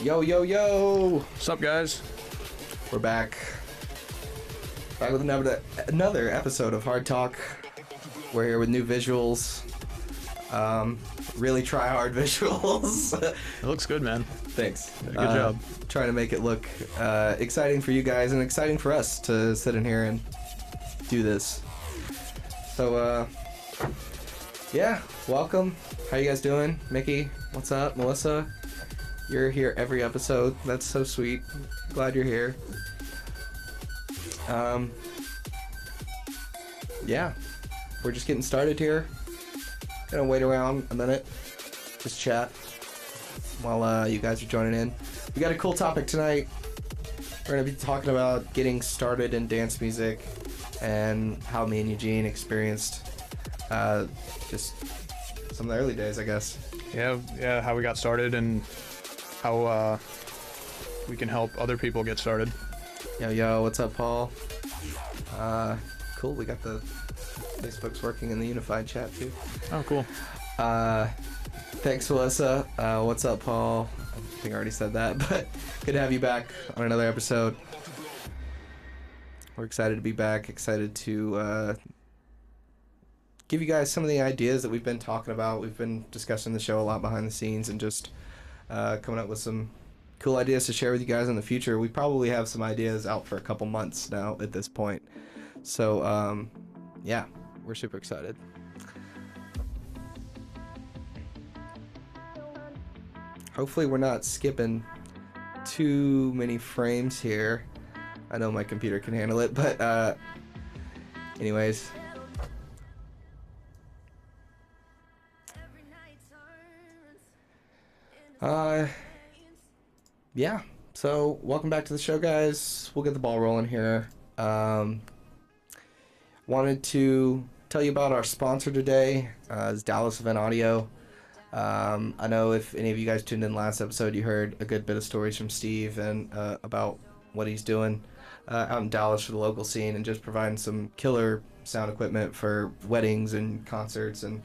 Yo, yo, yo! What's up, guys? We're back. Back with another episode of Hard Talk. We're here with new visuals. Really try hard visuals. It looks good, man. Thanks. Good job. Trying to make it look exciting for you guys and exciting for us to sit in here and do this. So, yeah, welcome. How you guys doing? Mickey, what's up? Melissa? You're here every episode. That's so sweet. Glad you're here. Yeah, we're just getting started here. Gonna wait around a minute, just chat while you guys are joining in. We got a cool topic tonight. We're gonna be talking about getting started in dance music and how me and Eugene experienced just some of the early days, I guess. Yeah, how we got started and how we can help other people get started. Yo, what's up, Paul? Cool, we got the Facebook's working in the unified chat, too. Oh, cool. Thanks, Melissa. What's up, Paul? I think I already said that, but good to have you back on another episode. We're excited to be back, excited to give you guys some of the ideas that we've been talking about. We've been discussing the show a lot behind the scenes and just coming up with some cool ideas to share with you guys in the future. We probably have some ideas out for a couple months now at this point. So, yeah, we're super excited. Hopefully we're not skipping too many frames here. I know my computer can handle it, but anyways. Yeah, so welcome back to the show, guys. We'll get the ball rolling here. Wanted to tell you about our sponsor today, is Dallas Event Audio. I know if any of you guys tuned in last episode, you heard a good bit of stories from Steve and about what he's doing out in Dallas for the local scene and just providing some killer sound equipment for weddings and concerts and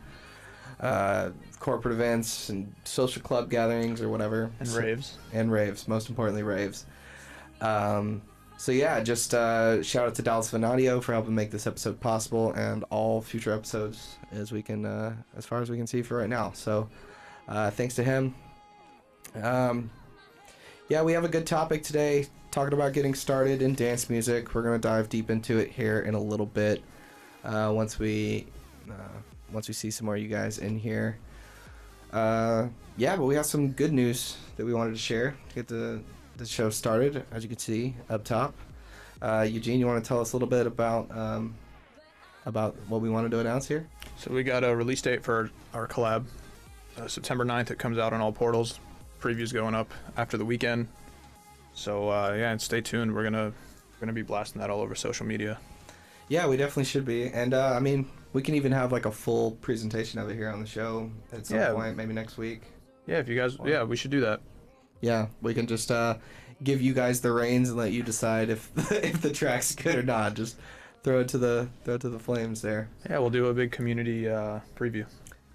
corporate events and social club gatherings or whatever. And raves. And raves, most importantly raves. So yeah, just shout out to Dallas Event Audio for helping make this episode possible and all future episodes as we can, as far as we can see for right now. So thanks to him. Yeah, we have a good topic today, talking about getting started in dance music. We're going to dive deep into it here in a little bit once we see some more of you guys in here. Yeah, but we have some good news that we wanted to share to get the show started, as you can see up top. Eugene, you want to tell us a little bit about what we wanted to announce here? So we got a release date for our collab. September 9th, it comes out on all portals. Previews going up after the weekend. So yeah, and stay tuned. We're gonna be blasting that all over social media. Yeah, we definitely should be. And I mean, we can even have like a full presentation of it here on the show at some point, maybe next week. Yeah, if you guys, yeah, we should do that. Yeah, we can just give you guys the reins and let you decide if if the track's good or not. Just throw it to the flames there. Yeah, we'll do a big community preview.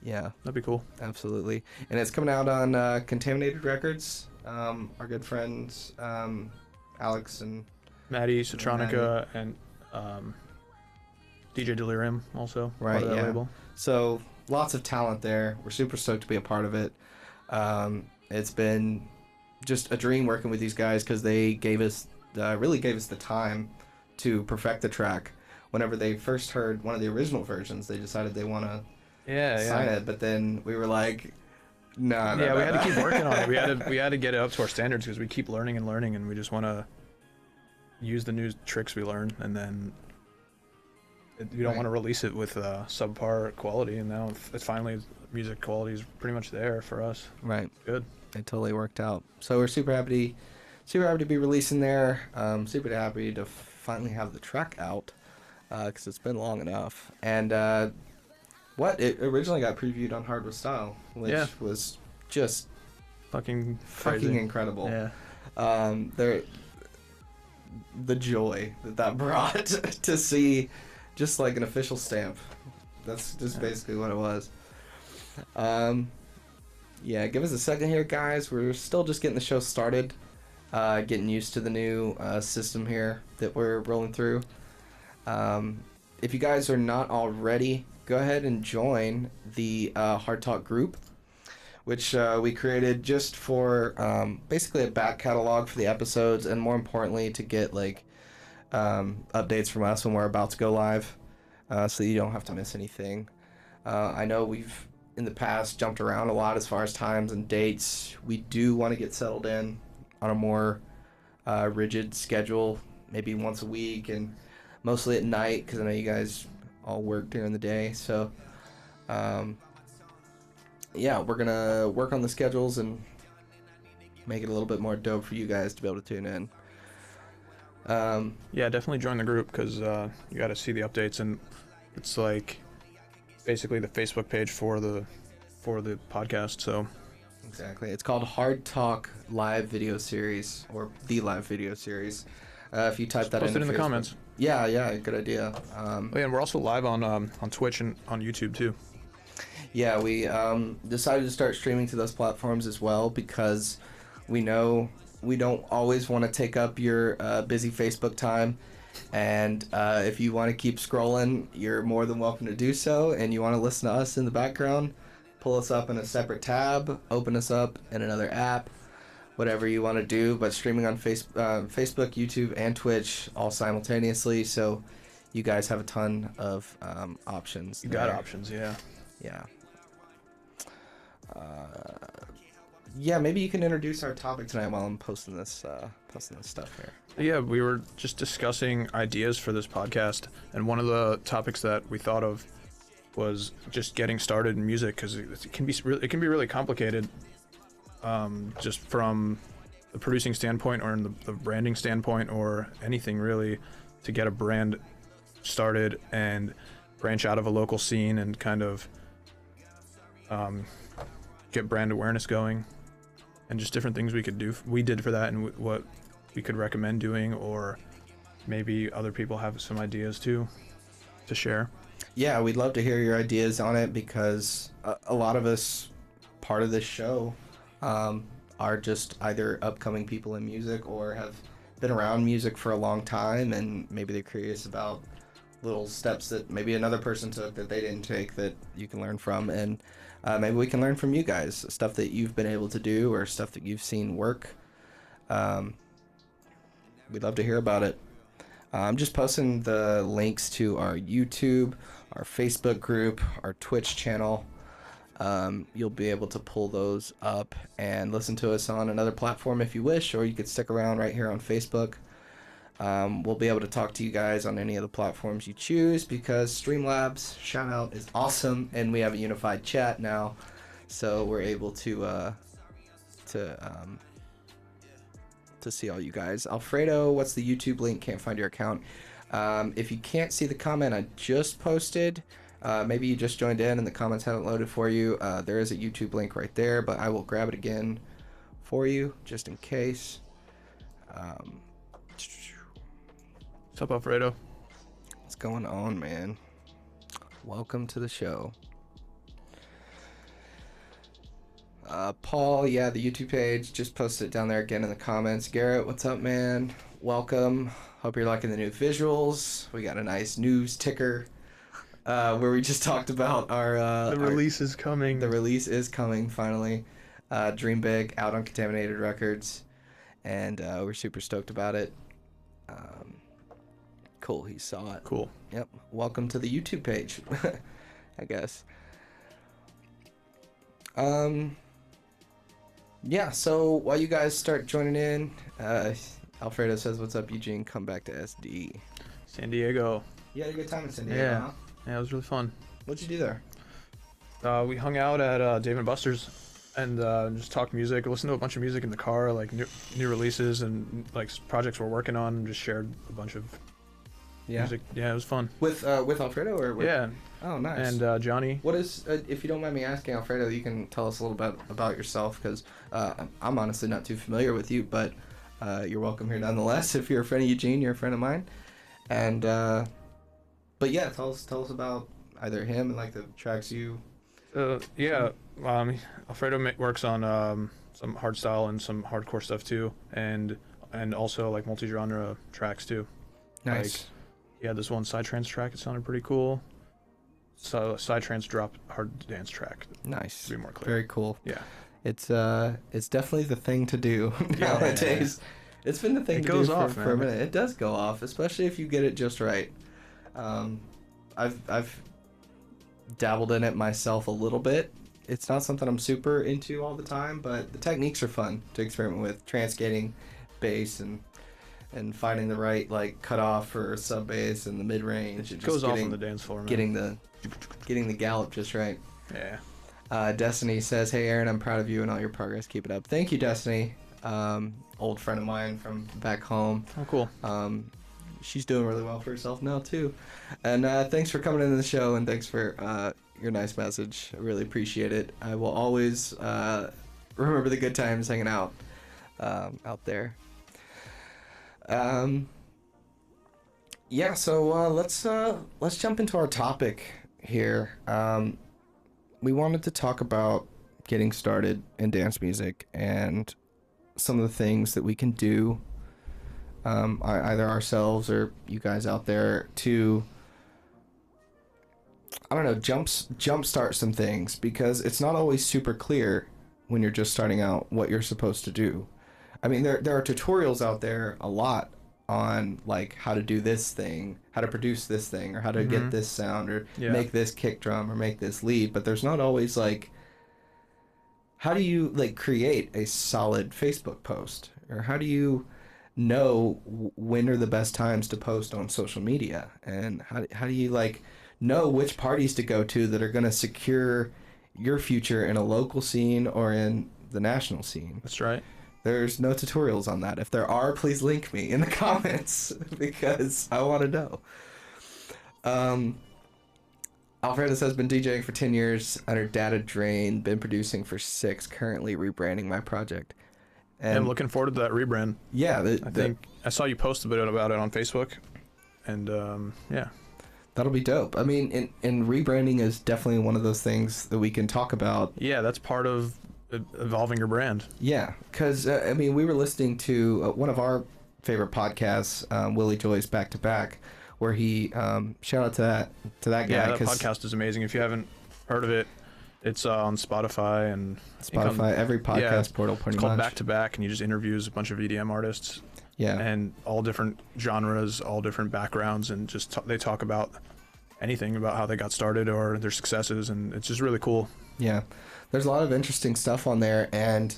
Yeah, that'd be cool. Absolutely. And it's coming out on Contaminated Records. Our good friends Alex and Maddie Citronica and DJ Delirium also. Right, part of that yeah. label. So lots of talent there. We're super stoked to be a part of it. It's been just a dream working with these guys because they really gave us the time to perfect the track. Whenever they first heard one of the original versions, they decided they want to sign it. But then we were like, no. We had to keep working on it. We had to get it up to our standards because we keep learning and learning, and we just want to use the new tricks we learn, and then we don't Right. want to release it with subpar quality. And now it's finally music quality is pretty much there for us. Right. Good. It totally worked out. So we're super happy to be releasing there. Super happy to finally have the track out because it's been long enough. And it originally got previewed on Hard with Style, which was just Fucking fucking incredible. Yeah. The joy that brought to see just like an official stamp. That's just basically what it was. Yeah, give us a second here, guys. We're still just getting the show started, getting used to the new system here that we're rolling through. If you guys are not already, go ahead and join the Hard Talk group, which we created just for basically a back catalog for the episodes, and more importantly, to get like updates from us when we're about to go live, so that you don't have to miss anything. I know we've in the past jumped around a lot as far as times and dates. We do want to get settled in on a more rigid schedule, maybe once a week, and mostly at night, because I know you guys all work during the day. So yeah, we're gonna work on the schedules and make it a little bit more dope for you guys to be able to tune in. Yeah, definitely join the group, because you got to see the updates, and it's like basically the Facebook page for the podcast. So Exactly. It's called Hard Talk Live Video Series, or the Live Video Series. If you type that post it in the Facebook. comments. Yeah, good idea. Oh, yeah, and we're also live on Twitch and on YouTube too. Yeah, we decided to start streaming to those platforms as well, because we know we don't always want to take up your busy Facebook time. And if you want to keep scrolling, you're more than welcome to do so. And you want to listen to us in the background, pull us up in a separate tab, open us up in another app, whatever you want to do. But streaming on Facebook, YouTube, and Twitch all simultaneously. So you guys have a ton of options. You got options, yeah. Yeah. Yeah, maybe you can introduce our topic tonight while I'm posting this stuff here. Yeah, we were just discussing ideas for this podcast, and one of the topics that we thought of was just getting started in music, because it can be really complicated, just from the producing standpoint or in the branding standpoint or anything really, to get a brand started and branch out of a local scene and kind of get brand awareness going, and just different things we did for that, and what we could recommend doing, or maybe other people have some ideas to share. Yeah, we'd love to hear your ideas on it, because a lot of us, part of this show, are just either upcoming people in music or have been around music for a long time, and maybe they're curious about little steps that maybe another person took that they didn't take that you can learn from. And maybe we can learn from you guys, stuff that you've been able to do or stuff that you've seen work. We'd love to hear about it. I'm just posting the links to our YouTube, our Facebook group, our Twitch channel. You'll be able to pull those up and listen to us on another platform if you wish, or you could stick around right here on Facebook. We'll be able to talk to you guys on any of the platforms you choose, because Streamlabs, shout out, is awesome, and we have a unified chat now, so we're able to see all you guys. Alfredo, what's the YouTube link? Can't find your account. If you can't see the comment I just posted, maybe you just joined in and the comments haven't loaded for you, there is a YouTube link right there, but I will grab it again for you just in case. What's up, Alfredo? What's going on, man? Welcome to the show. Paul, yeah, the YouTube page, just posted it down there again in the comments. Garrett, what's up, man? Welcome. Hope you're liking the new visuals. We got a nice news ticker where we just talked about the release is coming. The release is coming, finally. Dream Big, out on Contaminated Records, and we're super stoked about it. Cool, he saw it. Cool. Yep. Welcome to the YouTube page, I guess. Yeah, so while you guys start joining in, Alfredo says, "What's up, Eugene? Come back to SD." San Diego. You had a good time in San Diego, Yeah. huh? Yeah, it was really fun. What'd you do there? We hung out at Dave & Buster's and just talked music, listened to a bunch of music in the car, like new releases and like projects we're working on, and just shared a bunch of music. Yeah, it was fun. With Alfredo or with... Yeah. Oh, nice. And Johnny. What is, if you don't mind me asking, Alfredo, you can tell us a little bit about yourself, because I'm honestly not too familiar with you, but you're welcome here nonetheless. If you're a friend of Eugene, you're a friend of mine. And, but yeah, tell us about either him and like the tracks you... Alfredo works on some hardstyle and some hardcore stuff too, and also like multi-genre tracks too. Nice. Like, he had this one Psytrance track. It sounded pretty cool. So Psytrance dropped hard dance track. Nice. To be more clear. Very cool. Yeah. It's definitely the thing to do nowadays. Yeah. It's been the thing to do for a minute. It does go off, especially if you get it just right. I've dabbled in it myself a little bit. It's not something I'm super into all the time, but the techniques are fun to experiment with. Transcating bass and finding the right like cutoff for sub bass and the mid range. It goes off on the dance floor, man. Getting the gallop just right. Yeah. Destiny says, "Hey Aaron, I'm proud of you and all your progress. Keep it up." Thank you, Destiny. Old friend of mine from back home. Oh, cool. She's doing really well for herself now too. And thanks for coming into the show, and thanks for your nice message. I really appreciate it. I will always remember the good times hanging out there. Yeah, so let's jump into our topic here. We wanted to talk about getting started in dance music and some of the things that we can do, either ourselves or you guys out there, to, I don't know, jumpstart some things, because it's not always super clear when you're just starting out what you're supposed to do. I mean, there are tutorials out there a lot on like how to do this thing, how to produce this thing, or how to get this sound, or make this kick drum, or make this lead, but there's not always like, how do you like create a solid Facebook post, or how do you know when are the best times to post on social media, and how do you like know which parties to go to that are going to secure your future in a local scene or in the national scene? That's right. There's no tutorials on that. If there are, please link me in the comments, because I want to know. Alfredo says, been DJing for 10 years under Data Drain, been producing for 6, currently rebranding my project. And I'm looking forward to that rebrand. Yeah. I think I saw you post a bit about it on Facebook, and yeah. That'll be dope. I mean, and rebranding is definitely one of those things that we can talk about. Yeah, that's part of evolving your brand. Yeah, because I mean, we were listening to one of our favorite podcasts, Willie Joy's Back to Back, where he shout out to that guy. Yeah, that podcast is amazing. If you haven't heard of it, it's on Spotify and every podcast portal pretty much. It's called Back to Back, and he just interviews a bunch of EDM artists. Yeah, and all different genres, all different backgrounds, and just they talk about anything about how they got started or their successes, and it's just really cool. Yeah, there's a lot of interesting stuff on there, and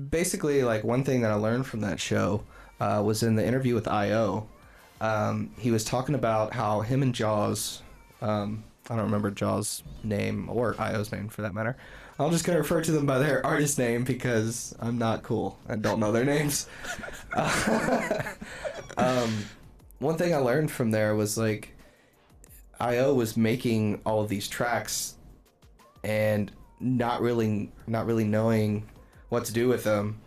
basically, like, one thing that I learned from that show was in the interview with I.O. He was talking about how him and Jaws, I don't remember Jaws' name or I.O.'s name for that matter. I'm just going to refer to them by their artist name because I'm not cool and don't know their names. One thing I learned from there was, like, I.O. was making all of these tracks and not really knowing what to do with them,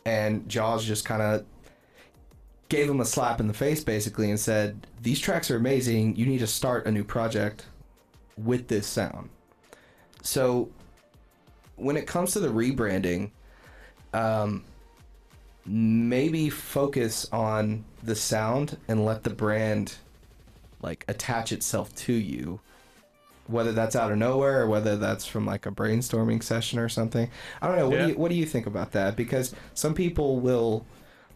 and Jaws just kind of gave him a slap in the face basically and said, these tracks are amazing, you need to start a new project with this sound. So when it comes to the rebranding, maybe focus on the sound and let the brand like attach itself to you, whether that's out of nowhere or whether that's from like a brainstorming session or something. I don't know. What do you think about that? Because some people will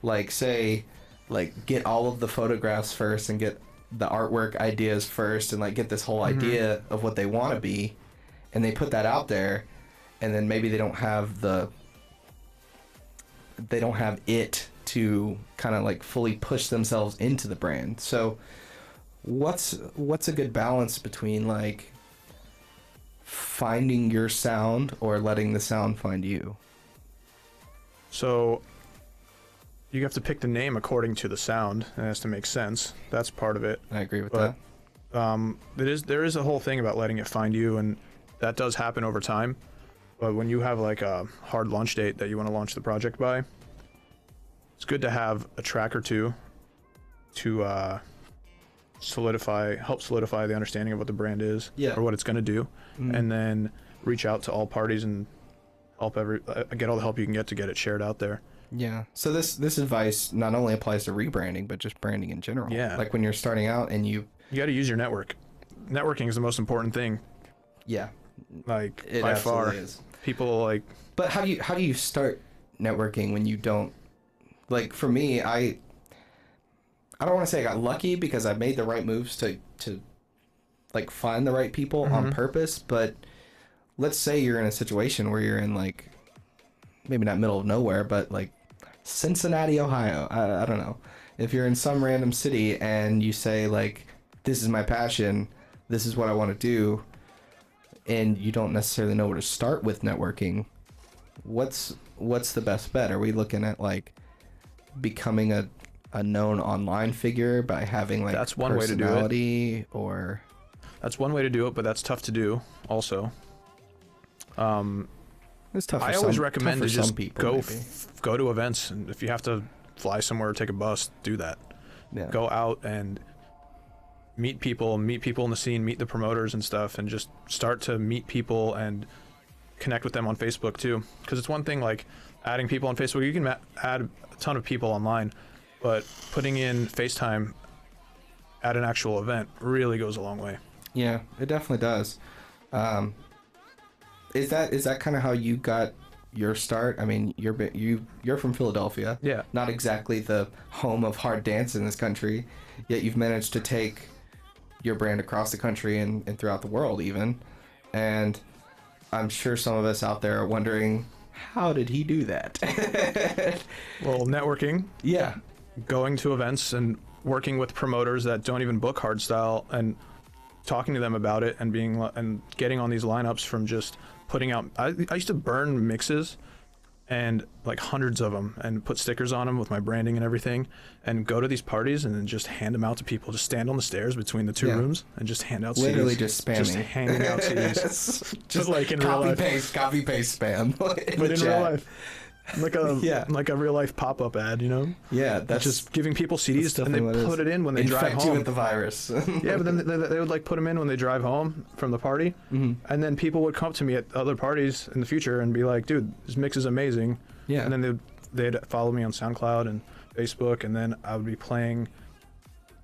like say, like, get all of the photographs first and get the artwork ideas first and like get this whole idea of what they want to be, and they put that out there, and then maybe they don't have they don't have it to kind of like fully push themselves into the brand. So what's a good balance between like finding your sound or letting the sound find you? So you have to pick the name according to the sound. It has to make sense. That's part of it. I agree with that. There is a whole thing about letting it find you, and that does happen over time. But when you have like a hard launch date that you want to launch the project by, it's good to have a track or two to help solidify the understanding of what the brand is, or what it's going to do, and then reach out to all parties and get all the help you can get to get it shared out there. Yeah. So this advice not only applies to rebranding, but just branding in general. Yeah. Like when you're starting out and you got to use your network. Networking is the most important thing. Yeah. Like it by far is. People like. But how do you start networking when you don't, like for me, I don't want to say I got lucky because I made the right moves to like find the right people on purpose, but let's say you're in a situation where you're in like maybe not middle of nowhere, but like Cincinnati, Ohio. I don't know. If you're in some random city and you say like, this is my passion, this is what I want to do, and you don't necessarily know where to start with networking, what's the best bet? Are we looking at like becoming a known online figure by having like that's one way to do it, or that's one way to do it, but that's tough to do also. It's tough. I always recommend to just people, go to events, and if you have to fly somewhere or take a bus, do that. Yeah. Go out and meet people in the scene, meet the promoters and stuff, and just start to meet people and connect with them on Facebook too. Because it's one thing like adding people on Facebook, you can add a ton of people online, but putting in FaceTime at an actual event really goes a long way. Yeah, it definitely does. Is that kind of how you got your start? I mean, you're from Philadelphia. Yeah. Not exactly the home of hard dance in this country, yet you've managed to take your brand across the country and throughout the world even. And I'm sure some of us out there are wondering, how did he do that? Well, networking. Yeah. Going to events and working with promoters that don't even book hardstyle and talking to them about it and getting on these lineups from just putting out. I used to burn mixes and like hundreds of them and put stickers on them with my branding and everything, and go to these parties and then just hand them out to people. Just stand on the stairs between the two rooms and just hand out literally CDs. Just spamming. Just handing out CDs. Just like in real life. Copy paste spam. But in real life. Like a real life pop-up ad, you know? Yeah, that's just giving people CDs and they put it in when they drive home. Infect you with the virus. Yeah, but then they would like put them in when they drive home from the party, and then people would come up to me at other parties in the future and be like, "Dude, this mix is amazing." Yeah. And then they'd follow me on SoundCloud and Facebook, and then I would be playing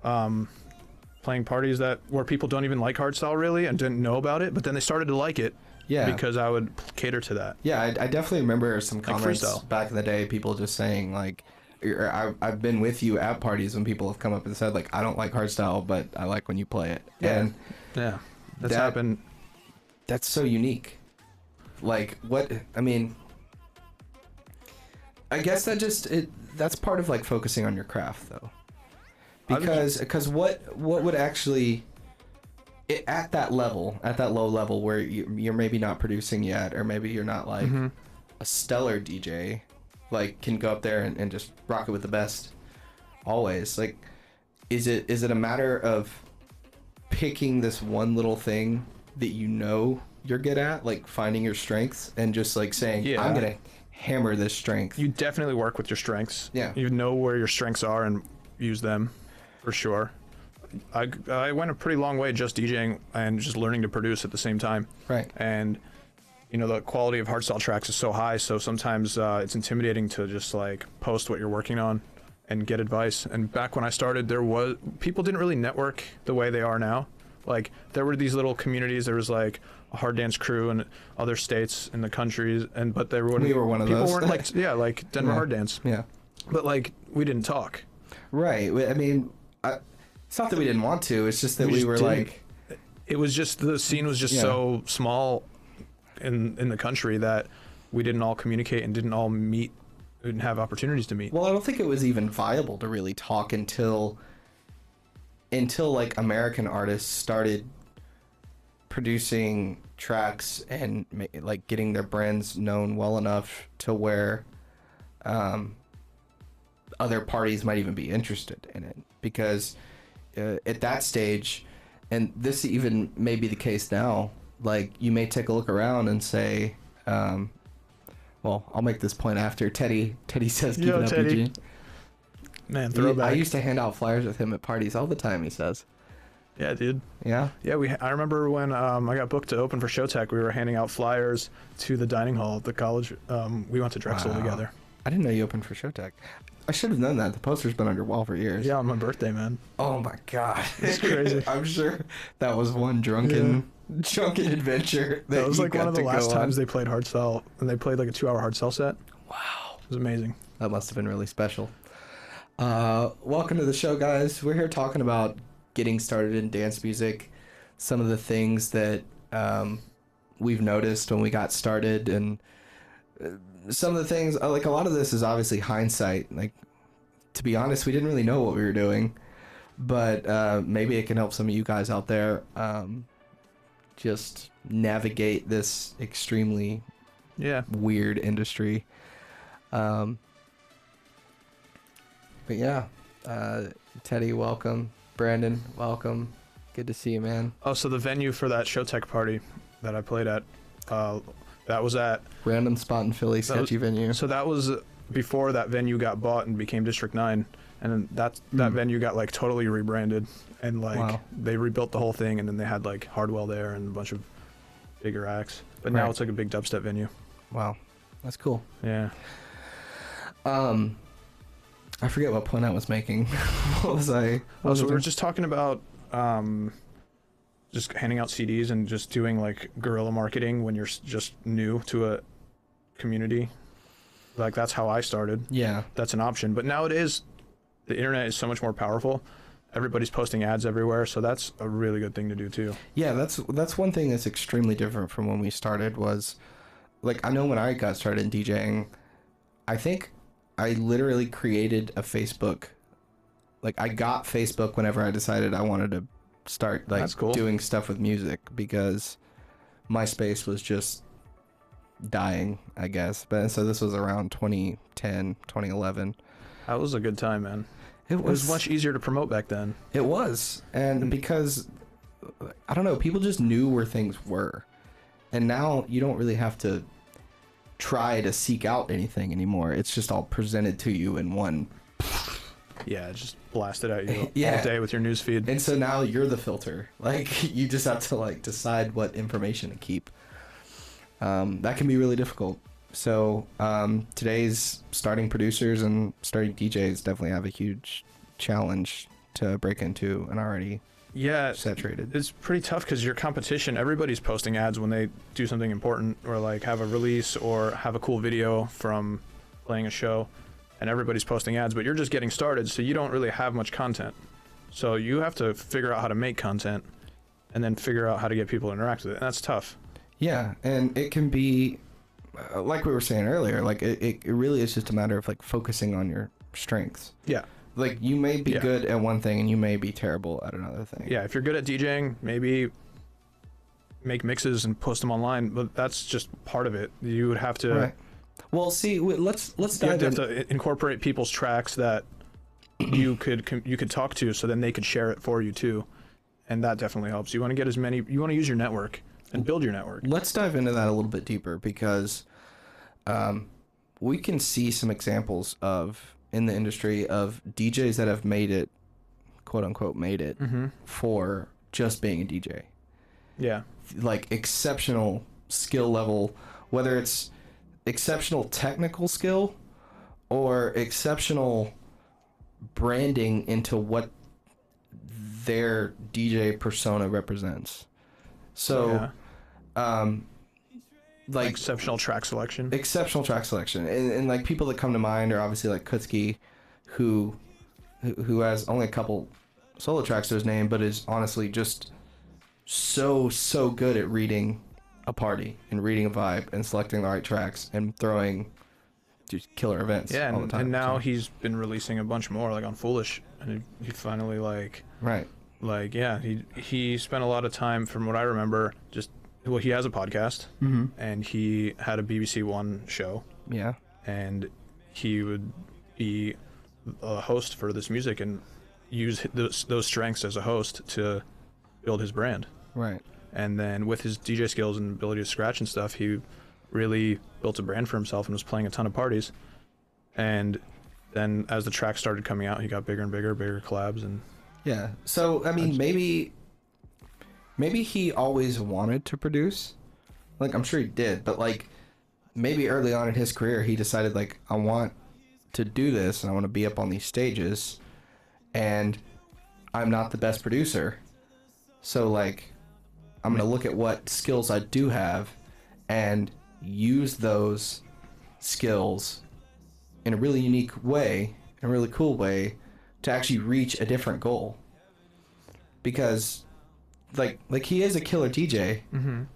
parties where people don't even like hardstyle really and didn't know about it, but then they started to like it. Yeah, because I would cater to that. Yeah, I definitely remember some comments freestyle. Back in the day, people just saying like, I've been with you at parties when people have come up and said like, I don't like hardstyle, but I like when you play it. Yeah. And yeah, that's happened. That's so unique. Like I mean, I guess that's part of like focusing on your craft though, because what would actually at that low level where you're maybe not producing yet, or maybe you're not like a stellar DJ, like can go up there and just rock it with the best always. Like, is it a matter of picking this one little thing that you know you're good at, like finding your strengths and just like saying, I'm gonna hammer this strength? You definitely work with your strengths. Yeah, you know where your strengths are and use them for sure. I went a pretty long way just DJing and just learning to produce at the same time. Right. And you know, the quality of hardstyle tracks is so high, so sometimes it's intimidating to just like post what you're working on and get advice. And back when I started, people didn't really network the way they are now. Like there were these little communities. There was like a hard dance crew in other states in the countries, but we were one of people those. Weren't like like Denver hard dance. Yeah. But like we didn't talk. Right. I mean, it's not that we didn't want to. It's just that we were like. It was just the scene was just so small in the country that we didn't all communicate and didn't all meet didn't have opportunities to meet. Well, I don't think it was even viable to really talk until like American artists started producing tracks and like getting their brands known well enough to where other parties might even be interested in it, because at that stage, and this even may be the case now, like you may take a look around and say, well, I'll make this point after. Teddy says, keep it up, Teddy. Eugene. Man, throwback. I used to hand out flyers with him at parties all the time, he says. Yeah, dude. Yeah? Yeah, I remember when I got booked to open for Showtech, we were handing out flyers to the dining hall at the college. We went to Drexel together. I didn't know you opened for Showtech. I should have known that. The poster's been on your wall for years. Yeah, on my birthday, man. Oh my god. It's crazy. I'm sure that was one drunken adventure. That was like one of the last times they played hardstyle, and they played like a 2-hour hardstyle set. Wow. It was amazing. That must have been really special. Welcome to the show, guys. We're here talking about getting started in dance music, some of the things that we've noticed when we got started, and some of the things, like a lot of this is obviously hindsight. Like, to be honest, we didn't really know what we were doing, but maybe it can help some of you guys out there just navigate this extremely weird industry. But yeah, Teddy, welcome. Brandon, welcome. Good to see you, man. Oh, so the venue for that Showtech party that I played at, that was at random spot in Philly, sketchy venue. So that was before that venue got bought and became District 9, and then that venue got like totally rebranded, and like they rebuilt the whole thing, and then they had like Hardwell there and a bunch of bigger acts. But now it's like a big dubstep venue. Wow, that's cool. Yeah. I forget what point I was making. What was I? So we were just talking about just handing out CDs and just doing like guerrilla marketing when you're just new to a community. Like that's how I started. Yeah. That's an option. But nowadays, the internet is so much more powerful. Everybody's posting ads everywhere, so that's a really good thing to do too. Yeah, that's one thing that's extremely different from when we started. Was like, I know when I got started in DJing, I think I literally created a Facebook. Like, I got Facebook whenever I decided I wanted to start like doing stuff with music, because MySpace was just dying, I guess. But so this was around 2010, 2011. That was a good time, man. It was much easier to promote back then. It was. And because, I don't know, people just knew where things were. And now you don't really have to try to seek out anything anymore. It's just all presented to you in one. Yeah, just blasted at you all day with your news feed. And so now you're the filter. Like, you just have to like decide what information to keep. That can be really difficult. So today's starting producers and starting DJs definitely have a huge challenge to break into an already saturated. It's pretty tough because your competition, everybody's posting ads when they do something important, or like have a release or have a cool video from playing a show, and everybody's posting ads, but you're just getting started, so you don't really have much content. So you have to figure out how to make content and then figure out how to get people to interact with it, and that's tough. Yeah, and it can be like we were saying earlier, like it really is just a matter of like focusing on your strengths. Yeah. Like, you may be good at one thing and you may be terrible at another thing. Yeah, if you're good at DJing, maybe make mixes and post them online, but that's just part of it. You would have to... Right. Well, see, let's dive in. You have to incorporate people's tracks that you could talk to, so then they could share it for you too, and that definitely helps. You want to get as many... You want to use your network and build your network. Let's dive into that a little bit deeper, because we can see some examples in the industry of DJs that have made it, quote unquote, made it for just being a DJ. Yeah. Like, exceptional skill level, whether it's exceptional technical skill or exceptional branding into what their DJ persona represents. So, like exceptional track selection. And like, people that come to mind are obviously like Kutsky, who has only a couple solo tracks to his name, but is honestly just so good at reading a party and reading a vibe and selecting the right tracks and throwing killer events Yeah, all the time. and now so. he's been releasing a bunch more, like on Foolish, and he finally Right. yeah, he spent a lot of time, from what I remember, he has a podcast, and he had a BBC One show, Yeah. and he would be a host for this music and use those strengths as a host to build his brand. Right. And then with his DJ skills and ability to scratch and stuff, he really built a brand for himself and was playing a ton of parties. And then as the tracks started coming out, he got bigger and bigger collabs. And Yeah. So, I mean, maybe he always wanted to produce. Like, I'm sure he did, but like maybe early on in his career, he decided like, I want to do this and I want to be up on these stages, and I'm not the best producer. So like, I'm going to look at what skills I do have and use those skills in a really unique way, in a really cool way, to actually reach a different goal. Because like he is a killer DJ,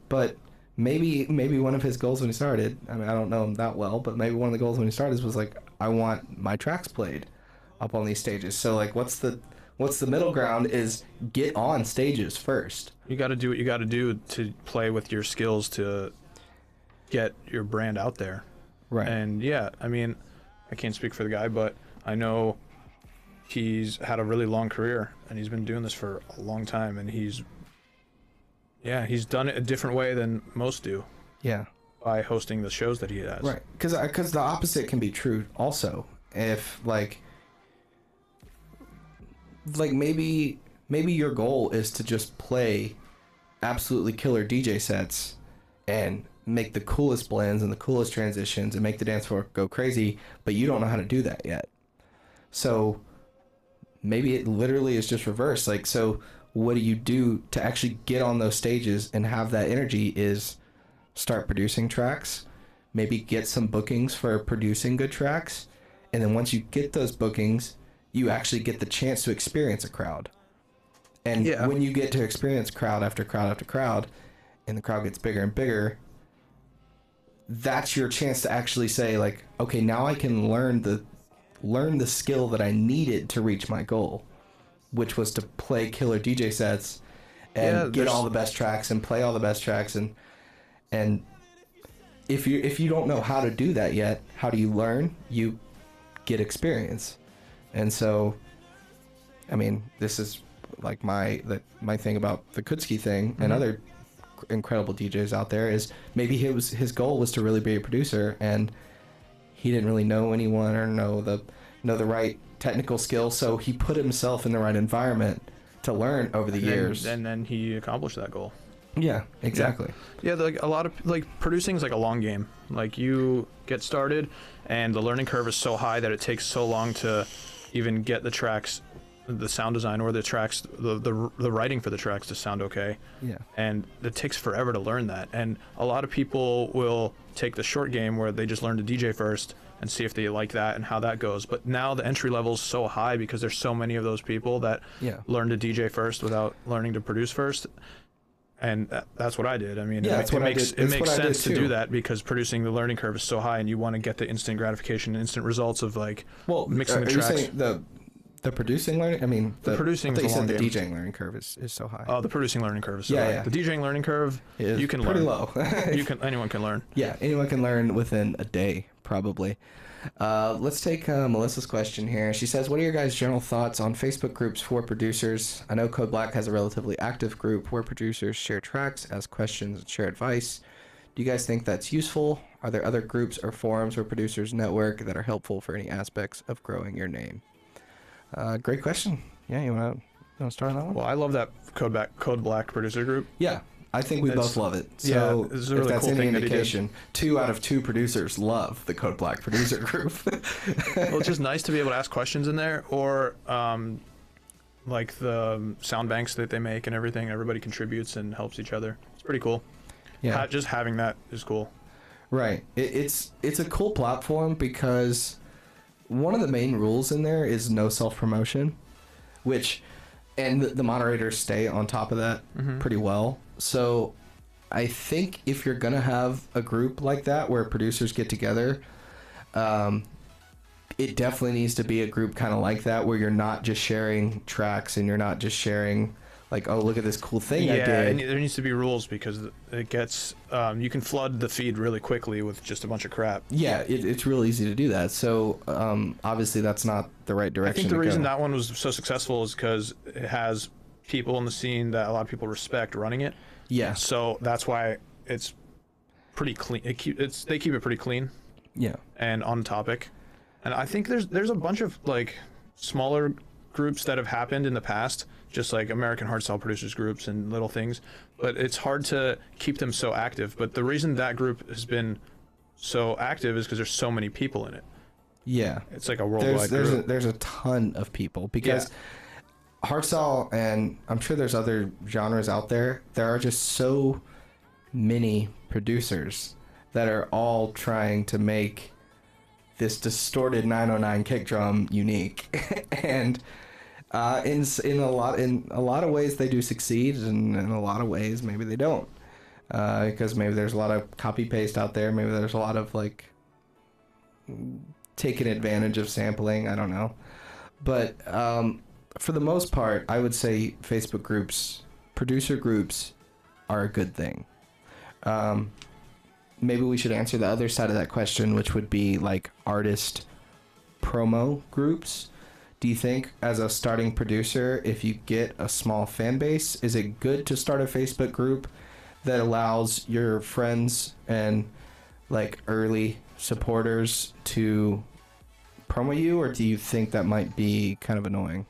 but maybe one of his goals when he started, I mean, I don't know him that well, but maybe one of the goals when he started was like, I want my tracks played up on these stages. So like, what's the middle ground is get on stages first. you got to do what you got to do to play with your skills to get your brand out there. Right. And yeah, I mean, I can't speak for the guy, but I know he's had a really long career and he's been doing this for a long time, and he's done it a different way than most do. Yeah. By hosting the shows that he has. Right. Because the opposite can be true also. If like maybe your goal is to just play absolutely killer DJ sets and make the coolest blends and the coolest transitions and make the dance floor go crazy, but you don't know how to do that yet. So maybe it literally is just reverse. Like, so what do you do to actually get on those stages and have that energy is start producing tracks, maybe get some bookings for producing good tracks, and then once you get those bookings, you actually get the chance to experience a crowd. And when you get to experience crowd after crowd after crowd, and the crowd gets bigger and bigger, that's your chance to actually say like, okay, now I can learn the skill that I needed to reach my goal, which was to play killer DJ sets and get all the best tracks and play all the best tracks. And if you don't know how to do that yet, how do you learn? You get experience. And so, I mean, this is like my thing about the Kutski thing and other incredible DJs out there is maybe his goal was to really be a producer, and he didn't really know anyone or know the right technical skills, so he put himself in the right environment to learn over the years, and then he accomplished that goal. Yeah, exactly. Yeah, like a lot of producing is like a long game. Like, you get started and the learning curve is so high that it takes so long to even get the tracks, the sound design, or the tracks, the writing for the tracks to sound okay. Yeah. And it takes forever to learn that. And a lot of people will take the short game where they just learn to DJ first and see if they like that and how that goes. But now the entry level is so high because there's so many of those people that learn to DJ first without learning to produce first. And that's what I did. I mean, it makes sense to do that because producing, the learning curve is so high, and you want to get the instant gratification, instant results of mixing the tracks. Are you saying the producing learning? I mean, the producing. I thought you said the DJing learning curve is so high. Oh, the producing learning curve is so high. The DJing learning curve is you can pretty learn. low. Anyone can learn. Yeah, anyone can learn within a day, probably. Let's take Melissa's question here. She says, what are your guys' general thoughts on Facebook groups for producers? I know Code Black has a relatively active group where producers share tracks, ask questions, and share advice. Do you guys think that's useful? Are there other groups or forums where producers network that are helpful for any aspects of growing your name? Great question. Yeah, you want to start on that one? Well, I love that Code Black producer group. Yeah. I think we both love it. So it's a really if that's cool any thing indication, 2 out of 2 producers love the Code Black producer group. Well, it's just nice to be able to ask questions in there, or like the sound banks that they make and everything. Everybody contributes and helps each other. It's pretty cool. Yeah, just having that is cool. Right. It's a cool platform because one of the main rules in there is no self-promotion, and the moderators stay on top of that pretty well. So I think if you're going to have a group like that where producers get together, It definitely needs to be a group kind of like that, where you're not just sharing tracks and you're not just sharing like, oh, look at this cool thing I Yeah, did. and there needs to be rules because it gets you can flood the feed really quickly with just a bunch of crap. Yeah, it's real easy to do that. So obviously that's not the right direction. I think the to reason go. that one was so successful is because it has people in the scene that a lot of people respect running it. Yeah. So that's why it's pretty clean. They keep it pretty clean. Yeah. And on topic. And I think there's a bunch of like smaller groups that have happened in the past, just like American hardstyle producers groups and little things, but it's hard to keep them so active. But the reason that group has been so active is because there's so many people in it. Yeah. It's like a worldwide group. There's a ton of people because hardstyle, and I'm sure there's other genres out there. There are just so many producers that are all trying to make this distorted 909 kick drum unique, and in a lot of ways they do succeed, and in a lot of ways maybe they don't, because maybe there's a lot of copy paste out there. Maybe there's a lot of like taking advantage of sampling. I don't know, but for the most part, I would say Facebook groups, producer groups, are a good thing. Maybe we should answer the other side of that question, which would be like artist promo groups. Do you think as a starting producer, if you get a small fan base, is it good to start a Facebook group that allows your friends and like early supporters to promo you, or do you think that might be kind of annoying?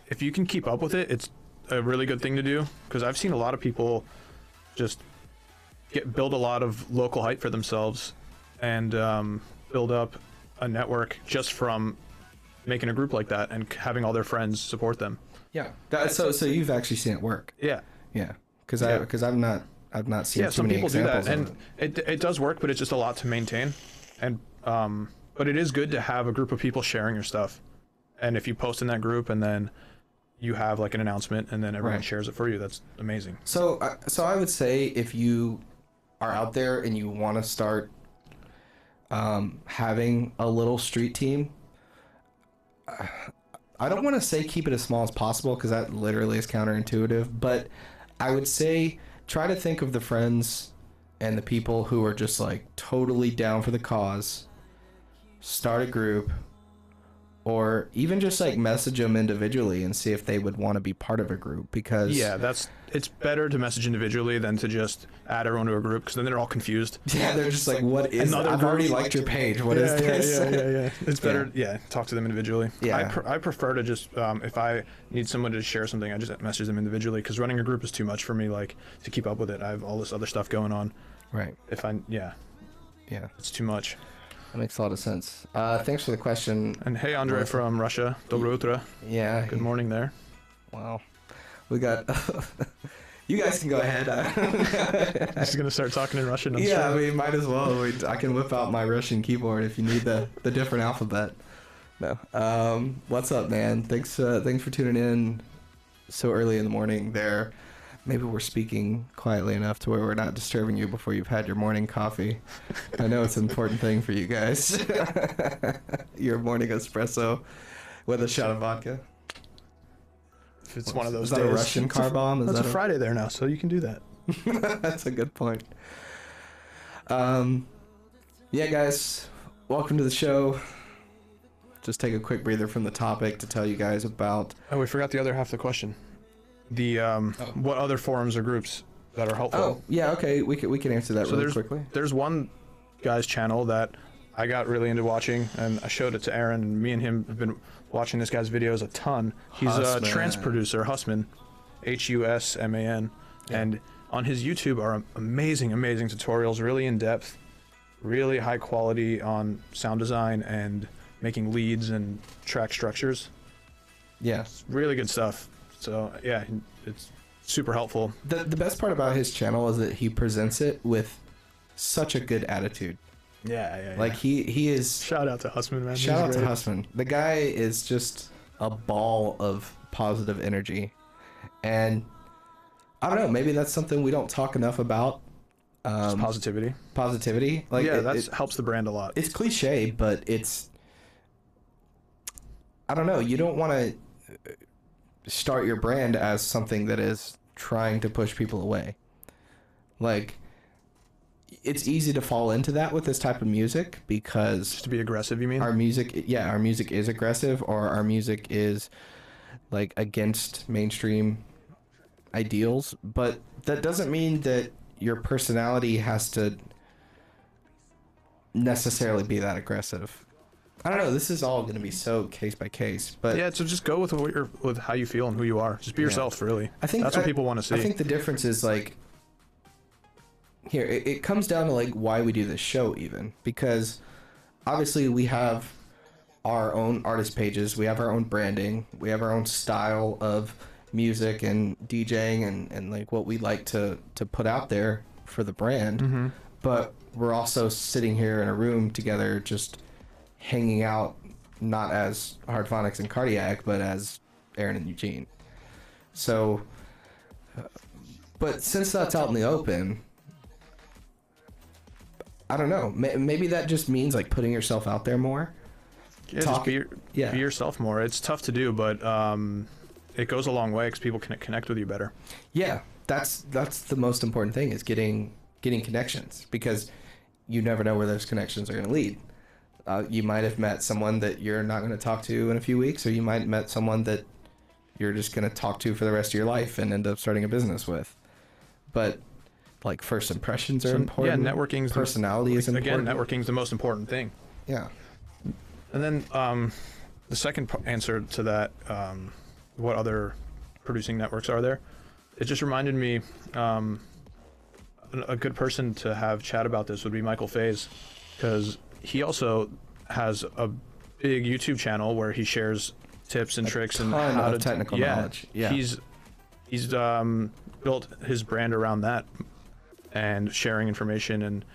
If you can keep up with it, it's a really good thing to do, because I've seen a lot of people just build a lot of local hype for themselves and build up a network just from making a group like that and having all their friends support them. Yeah. So you've actually seen it work. Yeah. Yeah. Because I've not seen too some many people do examples that, of and it does work, but it's just a lot to maintain. And but it is good to have a group of people sharing your stuff. And if you post in that group and then you have like an announcement and then everyone shares it for you, that's amazing. So I would say if you are out there and you want to start having a little street team, I don't want to say keep it as small as possible, because that literally is counterintuitive, but I would say try to think of the friends and the people who are just like totally down for the cause. Start a group, or even just like message them individually and see if they would want to be part of a group, because it's better to message individually than to just add everyone to a group, because then they're all confused. Yeah, they're just like, what is that? I've already liked your page. What is this? Yeah. It's better, talk to them individually. Yeah. I prefer to just, if I need someone to share something, I just message them individually, because running a group is too much for me, like, to keep up with it. I have all this other stuff going on. Right. Yeah. It's too much. That makes a lot of sense. Thanks for the question. And hey, Andre from Russia. Dobro utra. Yeah. Good morning there. Wow. We got... You guys can go ahead. Just going to start talking in Russian. Yeah, I mean, might as well. I can whip out my Russian keyboard if you need the different alphabet. No. What's up, man? Thanks for tuning in so early in the morning there. Maybe we're speaking quietly enough to where we're not disturbing you before you've had your morning coffee. I know it's an important thing for you guys. Your morning espresso with a shot of vodka. If it's one of those days. Is that a Russian car bomb? It's a Friday there now, so you can do that. That's a good point. Yeah, guys, welcome to the show. Just take a quick breather from the topic to tell you guys about... Oh, we forgot the other half of the question. The what other forums or groups that are helpful? Oh, yeah, okay, we can answer that really quickly. There's one guy's channel that I got really into watching, and I showed it to Aaron, and me and him have been watching this guy's videos a ton. He's a trance producer, Husman, Husman, and on his YouTube are amazing tutorials, really in depth, really high quality on sound design and making leads and track structures. Yeah, it's really good stuff. So yeah, it's super helpful. The best part about his channel is that he presents it with such a good attitude. Yeah. Like he is. Shout out to Husman, man. Shout out to Husman. The guy is just a ball of positive energy, and I don't know. Maybe that's something we don't talk enough about Just positivity. Positivity. Like yeah, that helps the brand a lot. It's cliche, but it's, I don't know. You don't want to start your brand as something that is trying to push people away. Like, it's easy to fall into that with this type of music because Just to be aggressive, you mean? our music is aggressive, or our music is like against mainstream ideals, but that doesn't mean that your personality has to necessarily be that aggressive. I don't know. This is all going to be so case by case, but yeah, so just go with with how you feel and who you are. Just be yourself, really. I think that's what people want to see. I think the difference is like, here it comes down to like why we do this show, even because obviously we have our own artist pages, we have our own branding, we have our own style of music and DJing and like what we like to put out there for the brand. But we're also sitting here in a room together just hanging out, not as Hardphonics and Kardiak, but as Aaron and Eugene. So but since that's out in the open, I don't know, maybe that just means like putting yourself out there more. Yeah, just be yourself more. It's tough to do, but it goes a long way because people can connect with you better. Yeah, that's the most important thing, is getting connections, because you never know where those connections are going to lead. You might have met someone that you're not going to talk to in a few weeks, or you might have met someone that you're just going to talk to for the rest of your life and end up starting a business with. But like, first impressions are important. Yeah, networking. Personality is important. Again, networking is the most important thing. Yeah. And then the second answer to that, what other producing networks are there? It just reminded me, a good person to have chat about this would be Michael Faze, because he also has a big YouTube channel where he shares tips and tricks and how to technical knowledge. Yeah, he's built his brand around that and sharing information and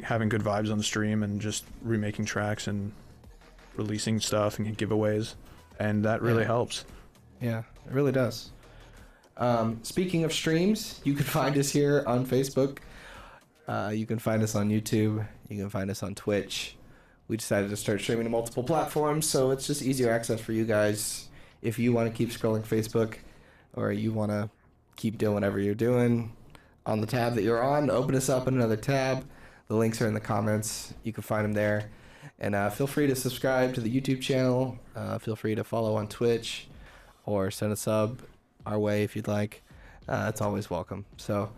having good vibes on the stream and just remaking tracks and releasing stuff and giveaways, and that really helps. Yeah, it really does. Speaking of streams, you can find us here on Facebook. You can find us on YouTube. You can find us on Twitch. We decided to start streaming to multiple platforms, so it's just easier access for you guys. If you want to keep scrolling Facebook, or you want to keep doing whatever you're doing on the tab that you're on, open us up in another tab. The links are in the comments. You can find them there. And feel free to subscribe to the YouTube channel. Feel free to follow on Twitch, or send a sub our way if you'd like. It's always welcome. So,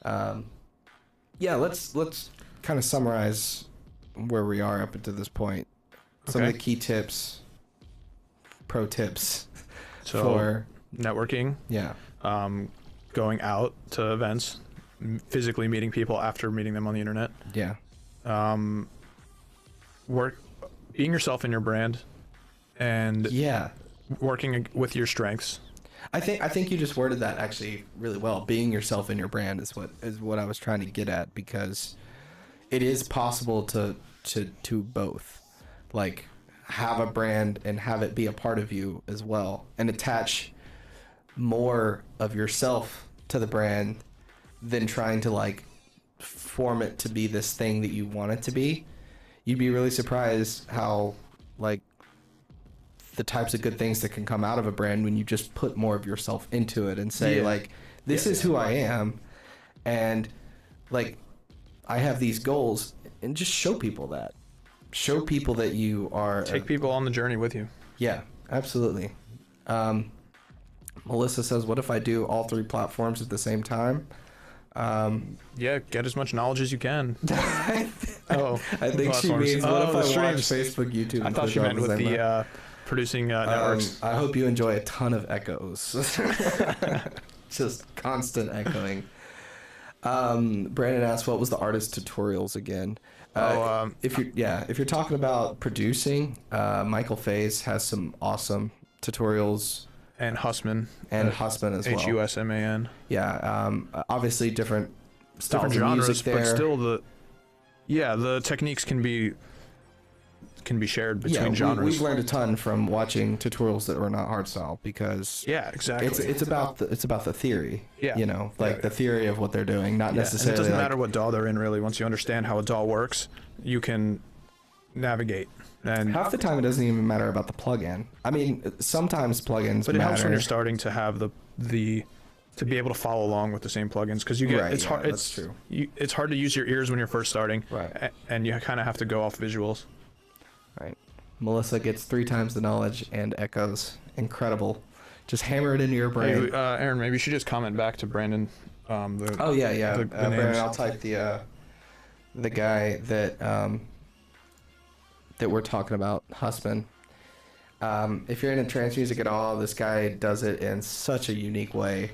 yeah, let's kind of summarize where we are up until this point. Some of the key tips, pro tips for networking. Yeah. Going out to events, physically meeting people after meeting them on the internet. Yeah. Being yourself in your brand, and working with your strengths. I think you just worded that actually really well. Being yourself in your brand is what I was trying to get at, because it is possible to both, like, have a brand and have it be a part of you as well, and attach more of yourself to the brand than trying to like form it to be this thing that you want it to be. You'd be really surprised how like the types of good things that can come out of a brand when you just put more of yourself into it and say like, this is who I am, and like, I have these goals, and just show people that you are, take people on the journey with you. Yeah, absolutely. Melissa says, what if I do all three platforms at the same time? Yeah, get as much knowledge as you can. I think she means, what if I watch Facebook, YouTube? I thought she meant with the producing networks. I hope you enjoy a ton of echoes. Just constant echoing. Brandon asked, what was the artist tutorials again? If you're talking about producing, Michael Faze has some awesome tutorials. And Hussman. And Hussman as well. Husman. Yeah. Obviously different styles of genres, music there. but still the techniques can be can be shared between genres. We've learned a ton from watching tutorials that were not hardstyle because Yeah, exactly. it's about the theory. Yeah. You know, like the theory of what they're doing, not necessarily. And it doesn't like, matter what DAW they're in, really. Once you understand how a DAW works, you can navigate. And half the time, it doesn't even matter about the plugin. I mean, sometimes plugins but it matter. helps when you're starting to have the to be able to follow along with the same plugins, because you get Right, it's yeah, hard. that's true. It's hard to use your ears when you're first starting, Right. And you kind of have to go off visuals. Right. Melissa gets 3 times the knowledge and echoes. Incredible. Just hammer it into your brain. Hey, Aaron, maybe you should just comment back to Brandon. Oh yeah. the Brandon, names. I'll type the guy that that we're talking about, Husband. If you're into trance music at all, this guy does it in such a unique way.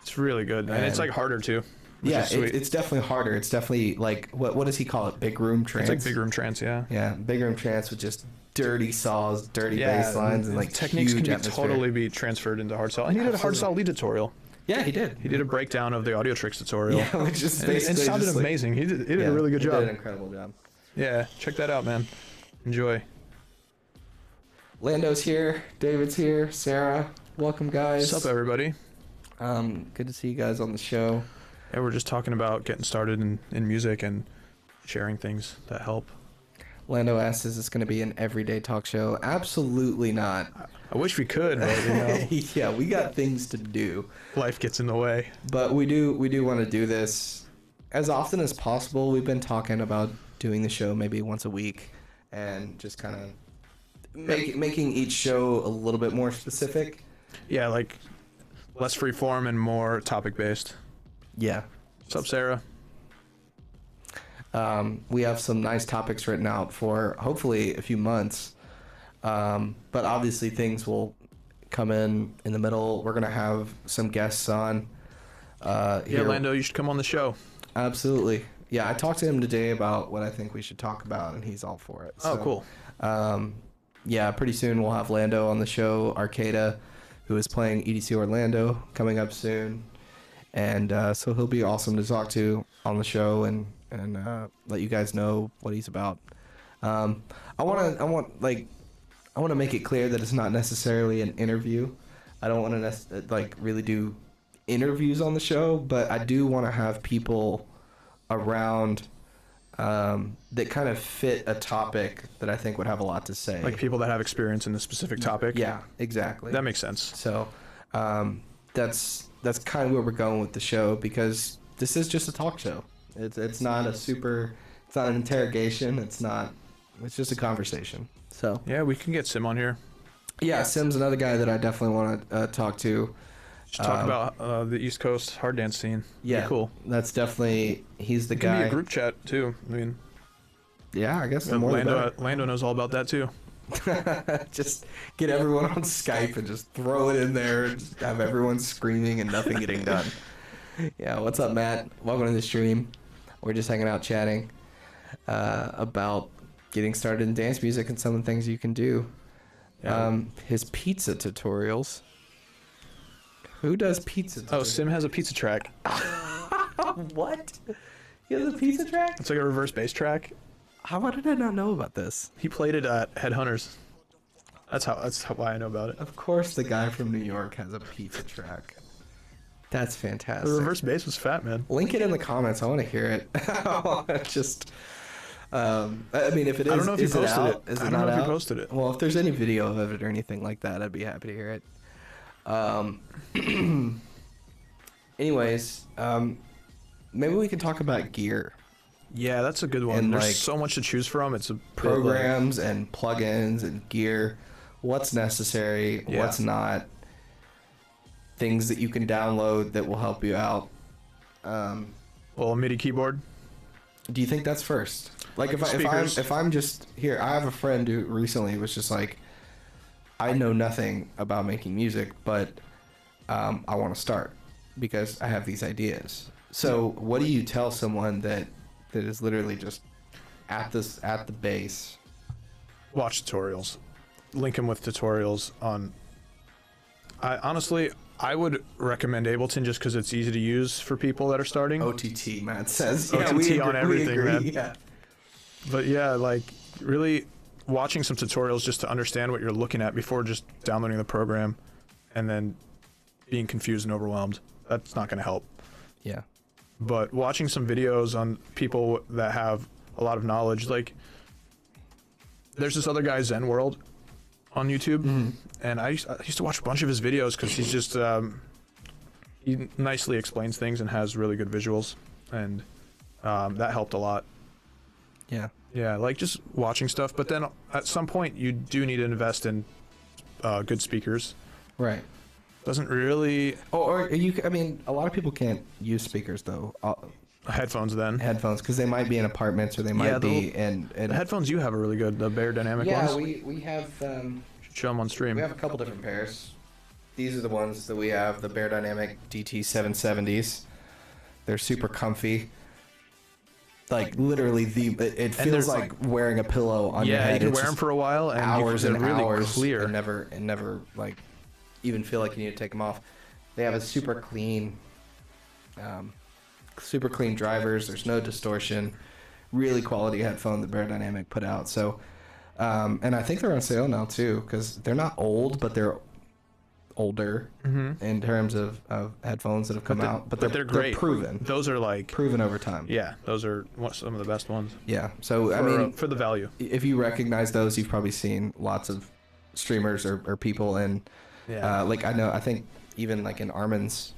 It's really good, and it's like harder too. Yeah, it's definitely harder. It's definitely like what does he call it? Big room trance. It's like big room trance, yeah. Yeah, big room trance with just dirty saws, dirty bass lines, and like techniques huge can be atmosphere. totally be transferred into hardstyle. And he did a hardstyle lead tutorial. Yeah, he did. He did a breakdown of the audio tricks tutorial. Yeah, which is and basically it sounded just like- amazing. He did a really good he job. did an incredible job. Yeah, check that out, man. Enjoy. Lando's here, David's here, Sarah. Welcome, guys. What's up, everybody? Good to see you guys on the show. Yeah, we're just talking about getting started in music and sharing things that help. Lando asks, is this going to be an everyday talk show? Absolutely not. I wish we could, but you know, Yeah, we got things to do. life gets in the way. But we do want to do this as often as possible. We've been talking about doing the show maybe once a week and just kind of making each show a little bit more specific. Yeah, like less free form and more topic based. Yeah. What's up, Sarah? We have some nice topics written out for hopefully a few months. But obviously things will come in the middle. We're going to have some guests on. Yeah, Lando, you should come on the show. Absolutely. Yeah, I talked to him today about what I think we should talk about, and he's all for it. Oh, So, cool. Yeah, pretty soon we'll have Lando on the show. Arcada, who is playing EDC Orlando, coming up soon. And so he'll be awesome to talk to on the show and let you guys know what he's about. I want to make it clear that it's not necessarily an interview. I don't want to really do interviews on the show, but I do want to have people around that kind of fit a topic that I think would have a lot to say. Like people that have experience in the specific topic. Yeah, exactly. That makes sense. So that's kind of where we're going with the show, because this is just a talk show. It's not it's not an interrogation. It's just a conversation. So Yeah, we can get Sim on here. yeah, Sim's another guy that I definitely want to talk to. Just talk about the East Coast hard dance scene. Yeah, Pretty cool. That's definitely he's the It guy. can be a group chat too. I mean, Yeah, I guess the more the better. Lando knows all about that too. Just get everyone on Skype and just throw it in there and just have everyone screaming and nothing getting done. Yeah, what's up, Matt? Welcome to the stream. We're just hanging out chatting about getting started in dance music and some of the things you can do. Yeah. His pizza tutorials. Who does pizza tutorials? Oh, Sim has a pizza track. What? He has a pizza track? It's like a reverse bass track. How did I not know about this? He played it at Headhunters. That's why I know about it. Of course the guy from New York has a pizza track. That's fantastic. The reverse bass was fat, man. Link it in the comments. I want to hear it. I want to just... I mean, if it is, I don't know if is he it posted out? it. Is it I don't not know if he out? posted it. Well, if there's any video of it or anything like that, I'd be happy to hear it. Anyways, maybe we can talk about gear, Yeah, that's a good one. And, There's like, so much to choose from. It's a bit, programs and plugins and gear. What's necessary? Yeah. What's not? Things that you can download that will help you out. well, a MIDI keyboard. Do you think that's first? Like Speakers. if I'm just here, I have a friend who recently was just like, I know nothing about making music, but I want to start because I have these ideas. So what do you tell someone that is literally just at the base? Watch tutorials. Link them with tutorials on. I would recommend Ableton just because it's easy to use for people that are starting. OTT, Matt says. OTT we on agree, everything, we agree, man. Yeah. But yeah, like really watching some tutorials just to understand what you're looking at before just downloading the program and then being confused and overwhelmed. That's not going to help. Yeah. But watching some videos on people that have a lot of knowledge, like there's this other guy, Zen World, on YouTube, and I used to watch a bunch of his videos because he's just he nicely explains things and has really good visuals, and that helped a lot. Yeah, like just watching stuff, but then at some point you do need to invest in good speakers. Right. Doesn't really. Or you, I mean, a lot of people can't use speakers though. Headphones then. Headphones, because they might be in apartments or they might be in. The headphones you have are really good. The Bear Dynamic ones. Yeah, we have. Should show them on stream. We have a couple different pairs. These are the ones that we have. The Bear Dynamic DT 770s. They're super comfy. Like literally, it feels like wearing a pillow on your head. Yeah, you can it's wear them for a while and hours they're and really hours clear. And never like even feel like you need to take them off. They have a super clean drivers. There's no distortion. Really quality headphone that Bear Dynamic put out. So, and I think they're on sale now too, because they're not old, but they're older in terms of headphones that have come out. But they're great. They're proven. Those are like proven over time. Yeah, those are some of the best ones. Yeah. So I mean, for the value, if you recognize those, you've probably seen lots of streamers or people in. Yeah. Like I think even like in Armin's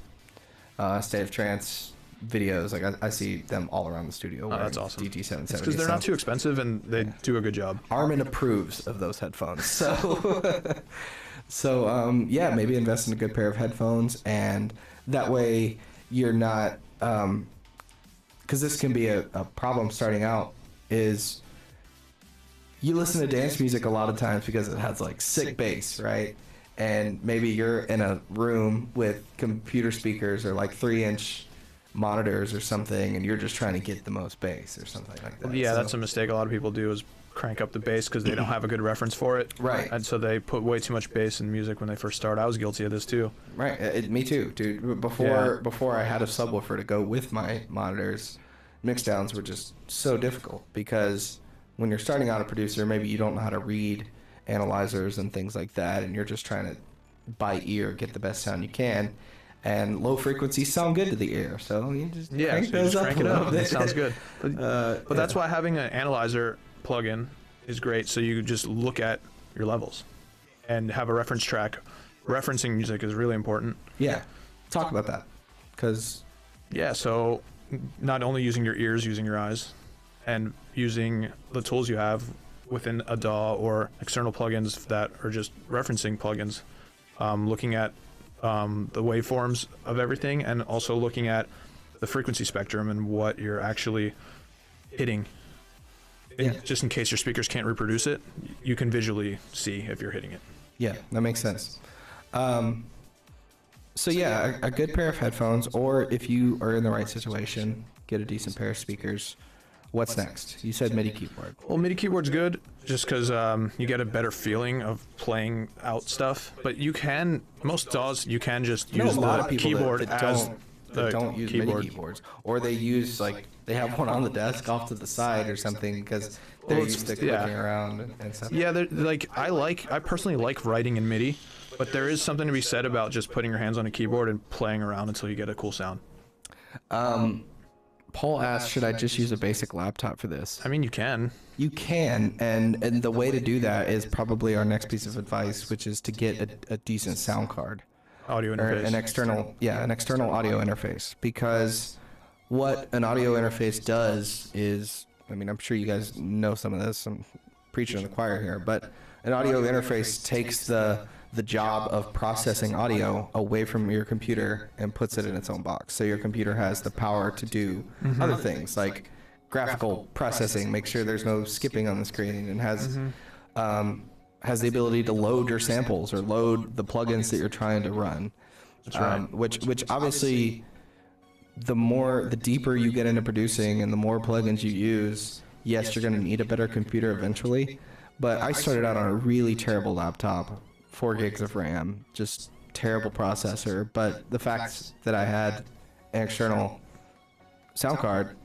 State of Trance videos, like I see them all around the studio. Oh, that's awesome. DT 770. Because they're not too expensive and they do a good job. Armin approves of those headphones. So, yeah, maybe invest in a good pair of headphones, and that way you're not, because this can be a problem starting out, is you listen to dance music a lot of times because it has like sick bass, right? And maybe you're in a room with computer speakers or like 3-inch monitors or something, and you're just trying to get the most bass or something like that. Yeah, that's a mistake a lot of people do, is crank up the bass because they don't have a good reference for it. Right. And so they put way too much bass in music when they first start. I was guilty of this too. Right. Me too, dude. Before I had a subwoofer to go with my monitors, mixdowns were just so difficult because when you're starting out a producer, maybe you don't know how to read analyzers and things like that, and you're just trying to by ear get the best sound you can. And low frequencies sound good to the ear, so you just crank those up. It sounds good. But that's why having an analyzer plugin is great. So you just look at your levels and have a reference track. Referencing music is really important. Yeah, talk about that, because so not only using your ears, using your eyes, and using the tools you have within a DAW or external plugins that are just referencing plugins, looking at the waveforms of everything, and also looking at the frequency spectrum and what you're actually hitting. Just in case your speakers can't reproduce it, you can visually see if you're hitting it. Yeah, that makes sense. So yeah, a good pair of headphones, or if you are in the right situation, get a decent pair of speakers. What's next? You said MIDI keyboard. Well, MIDI keyboard's good just because you get a better feeling of playing out stuff. But you can, most DAWs, you can just use the keyboard as the don't use MIDI keyboards, or they use like they have one on the desk off to the side or something because they're used to clicking around and stuff. Yeah, like I personally like writing in MIDI, but there is something to be said about just putting your hands on a keyboard and playing around until you get a cool sound. Paul asked, should I just use a basic laptop for this? I mean, you can. You can, and the way to do that is probably our next piece of advice, which is to get a decent sound card. Audio interface. Or an external audio interface. Because what an audio interface does is, I mean, I'm sure you guys know some of this, I'm preaching to the choir here, but an audio interface takes the job of processing audio away from your computer and puts it in its own box. So your computer has the power to do other things like graphical processing, make sure there's no skipping on the screen, and has the ability to load your samples or load the plugins that you're trying to run. That's right. Which obviously, the deeper you get into producing and the more plugins you use, yes, you're going to need a better computer eventually. But I started out on a really terrible laptop. 4 gigs of RAM, just terrible processor, but the fact that I had an external sound card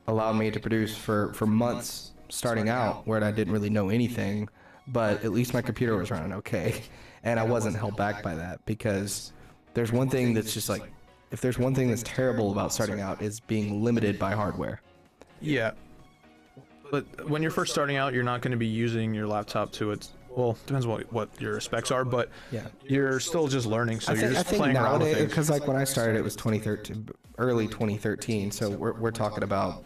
allowed me to produce for months starting out where I didn't really know anything, but at least my computer was running okay, and I wasn't held back by that, because there's one thing that's just like, if there's one thing that's terrible about starting out, is being limited by hardware. Yeah. But when you're first starting out, you're not going to be using your laptop to its, well, depends what your specs are, but Yeah. you're still just learning, so you're just playing around with nowadays, things. because like when I started, it was 2013, early 2013, so we're talking about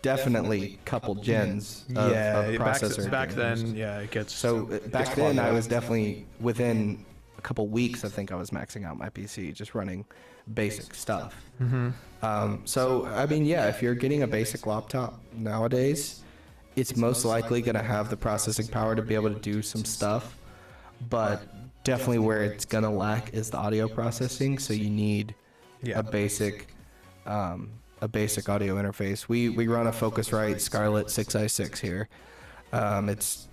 definitely couple gens of processor. Back games. then, yeah, it gets. So back then, I was definitely within a couple weeks. I think I was maxing out my PC, just running basic stuff. So I mean, yeah, if you're getting a basic laptop nowadays, it's most likely going to have the processing power to be able to do some stuff, but definitely where it's going to lack is the audio processing. So you need a basic audio interface. We run a Focusrite Scarlett 6i6 here. It's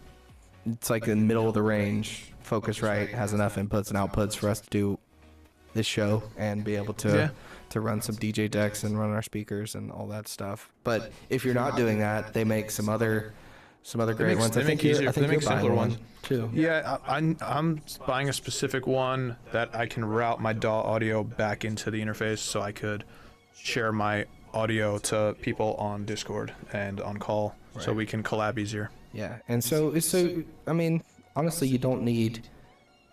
like in the middle of the range. Focusrite has enough inputs and outputs for us to do this show and be able to run some DJ decks and run our speakers and all that stuff. But if you're not doing that, they make some other great ones. They make simpler ones too. Yeah, I'm buying a specific one that I can route my DAW audio back into the interface, so I could share my audio to people on Discord and on call, so we can collab easier. Yeah, and so I mean, honestly, you don't need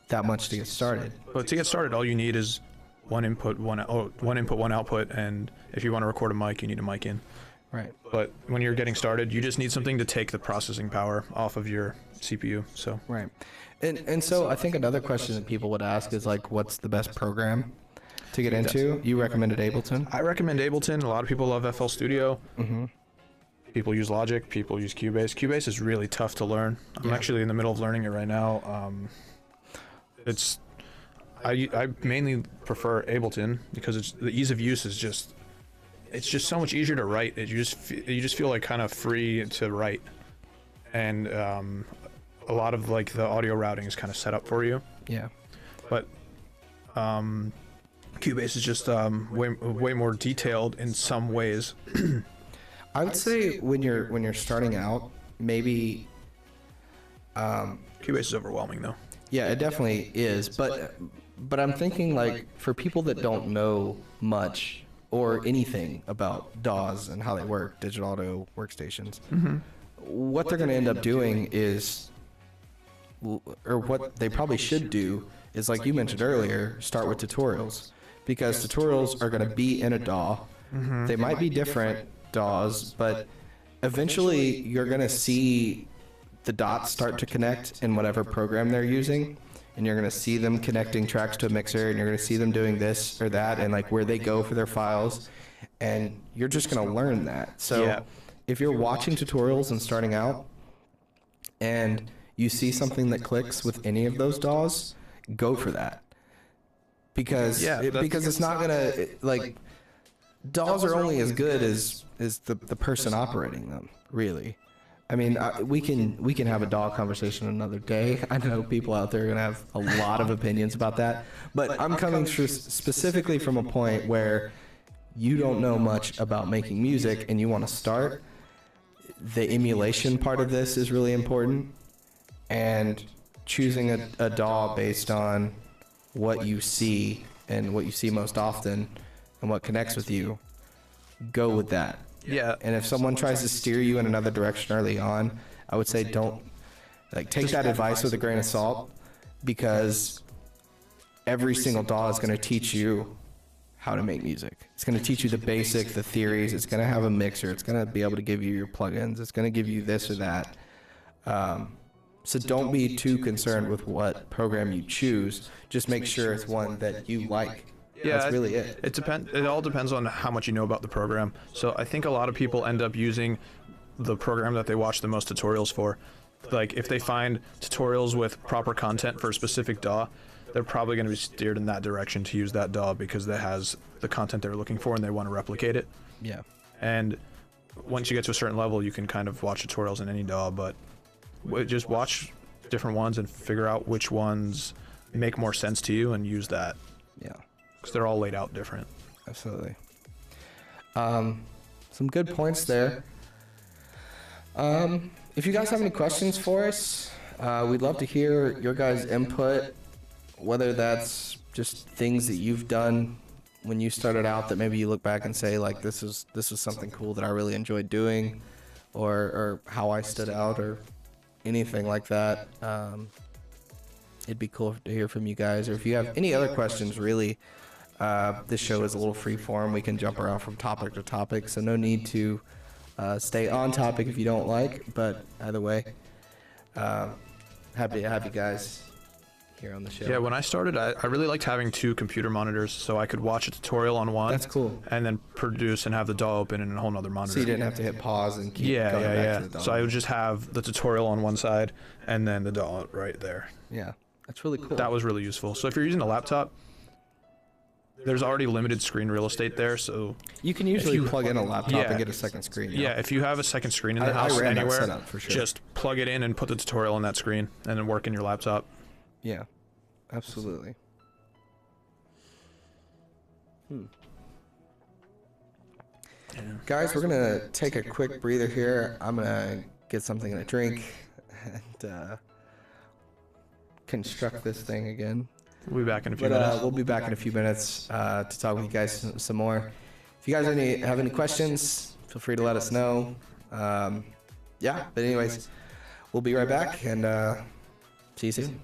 that much to get started. But to get started, all you need is one input, one output, and if you want to record a mic, you need a mic in. Right. But when you're getting started, you just need something to take the processing power off of your CPU. So right. And so I think another question that people would ask is like, what's the best program to get into? You recommended Ableton? I recommend Ableton. A lot of people love FL Studio. People use Logic. People use Cubase. Cubase is really tough to learn. I'm actually in the middle of learning it right now. I mainly prefer Ableton because the ease of use is just so much easier to write. You just feel like kind of free to write, and a lot of like the audio routing is kind of set up for you. Yeah. But Cubase is just way more detailed in some ways. I would say when you're starting out, maybe Cubase is overwhelming though. yeah, it definitely is, but I'm thinking like for people that don't know much or anything about DAWs and how they work, digital audio workstations, what they're going to end up doing is, or what they probably should do is, like you mentioned earlier, start with tutorials, because tutorials are going to be in a DAW. They might be different DAWs, but eventually you're going to see the dots start to connect in whatever program they're using, and you're going to see them connecting tracks to a mixer, and you're going to see them doing this or that, and like where they go for their files, and you're just going to learn that. So if you're watching tutorials and starting out and you see something that clicks with any of those DAWs, go for that, because it's not going to, like, DAWs are only as good as the person operating them, really. I mean, we can have a DAW conversation another day. I know people out there are going to have a lot of opinions about that, but I'm coming specifically from a point where you don't know much about making music and you want to start. The emulation part of this is really important, and choosing a DAW based on what you see and what you see most often and what connects with you, go with that. Yeah. And if someone tries to steer you in another direction early on, I would say don't, like, take that advice with a grain of salt, because every single DAW is going to teach you how to make music. It's going to teach you the basic, the theories. It's going to have a mixer. It's going to be able to give you your plugins. It's going to give you this or that. So don't be too concerned with what program you choose. Just make sure it's one that you like. Yeah, that's really it. It all depends on how much you know about the program. So I think a lot of people end up using the program that they watch the most tutorials for. Like, if they find tutorials with proper content for a specific DAW, they're probably going to be steered in that direction to use that DAW because that has the content they're looking for and they want to replicate it. Yeah. And once you get to a certain level, you can kind of watch tutorials in any DAW, but just watch different ones and figure out which ones make more sense to you and use that. Yeah. Because they're all laid out different. Absolutely. Some good points there. If you guys have any questions for us, we'd love to hear your guys' input, whether that's just things that you've done when you started out that maybe you look back and say like this was something cool that I really enjoyed doing, or how I stood out, or anything like that. It'd be cool to hear from you guys, or if you have any other questions, really. This show is a little free form. We can jump around from topic to topic, so no need to stay on topic if you don't like. But either way, happy to have you guys here on the show. Yeah, when I started, I really liked having 2 computer monitors, so I could watch a tutorial on one. That's cool. And then produce and have the DAW open in a whole nother monitor. So you didn't have to hit pause and keep going back to the DAW. So I would just have the tutorial on one side and then the DAW right there. Yeah, that's really cool. That was really useful. So if you're using a laptop, there's already limited screen real estate there, so you can usually plug in a laptop and get a second screen. Yeah, if you have a second screen in the house I ran anywhere, that setup for sure. Just plug it in and put the tutorial on that screen, and then work in your laptop. Yeah, absolutely. Guys, we're gonna take a quick breather here. I'm gonna get something to drink and construct this thing again. We'll be back in a few minutes. We'll be back in a few minutes to talk with you guys some more. If you guys have any questions, feel free to let us know. Yeah, but anyways, we'll be right back, and see you soon.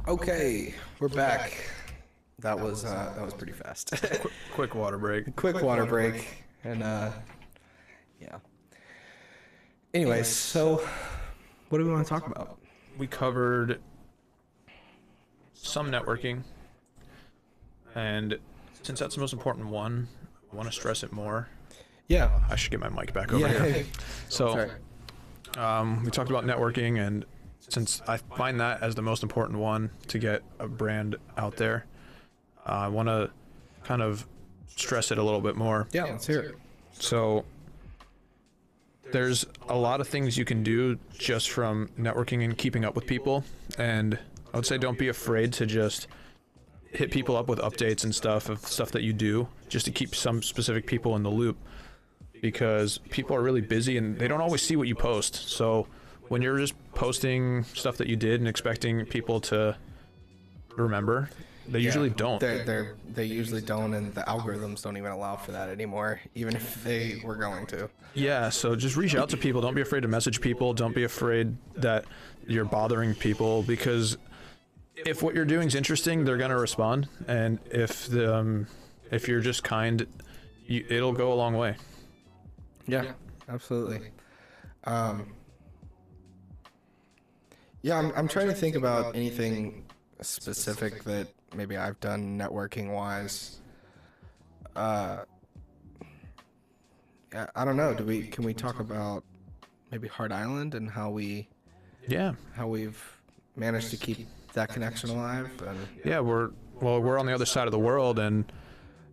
Okay, we're back. That was pretty fast. Quick water break. Quick water break, and yeah. Anyways, so what do we want to talk about? We covered some networking, and since that's the most important one, I want to stress it more. Yeah, I should get my mic back over here. So, we talked about networking, and since I find that as the most important one to get a brand out there, I want to kind of stress it a little bit more. Yeah, let's hear it. So there's a lot of things you can do just from networking and keeping up with people, and I would say don't be afraid to just hit people up with updates and stuff of stuff that you do, just to keep some specific people in the loop, because people are really busy and they don't always see what you post. So when you're just posting stuff that you did and expecting people to remember, they usually don't. They usually don't, and the algorithms don't even allow for that anymore, even if they were going to. Yeah, so just reach out to people. Don't be afraid to message people. Don't be afraid that you're bothering people, because if what you're doing is interesting, they're gonna respond, and if you're just kind, it'll go a long way. Yeah, absolutely. Yeah, I'm trying to think about anything specific that maybe I've done networking wise. Yeah, I don't know. Can we talk about maybe Hard Island and how we've managed to keep that connection alive? And yeah, we're on the other side of the world, and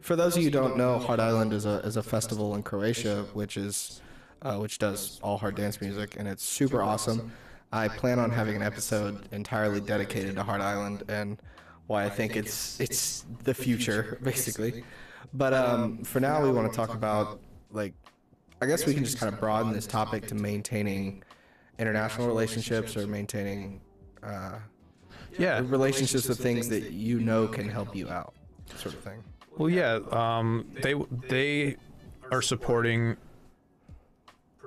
For those of you who don't know, Hard Island is a festival in Croatia, which does all hard dance music, and it's super awesome. I plan on having an episode entirely dedicated to Hard Island and why I think it's the future, basically. But for now, we want to talk about, like, I guess we can just kind of broaden this topic to maintaining international relationships or maintaining relationships with things that you know can help you out, sort of thing. Well, yeah, they are supporting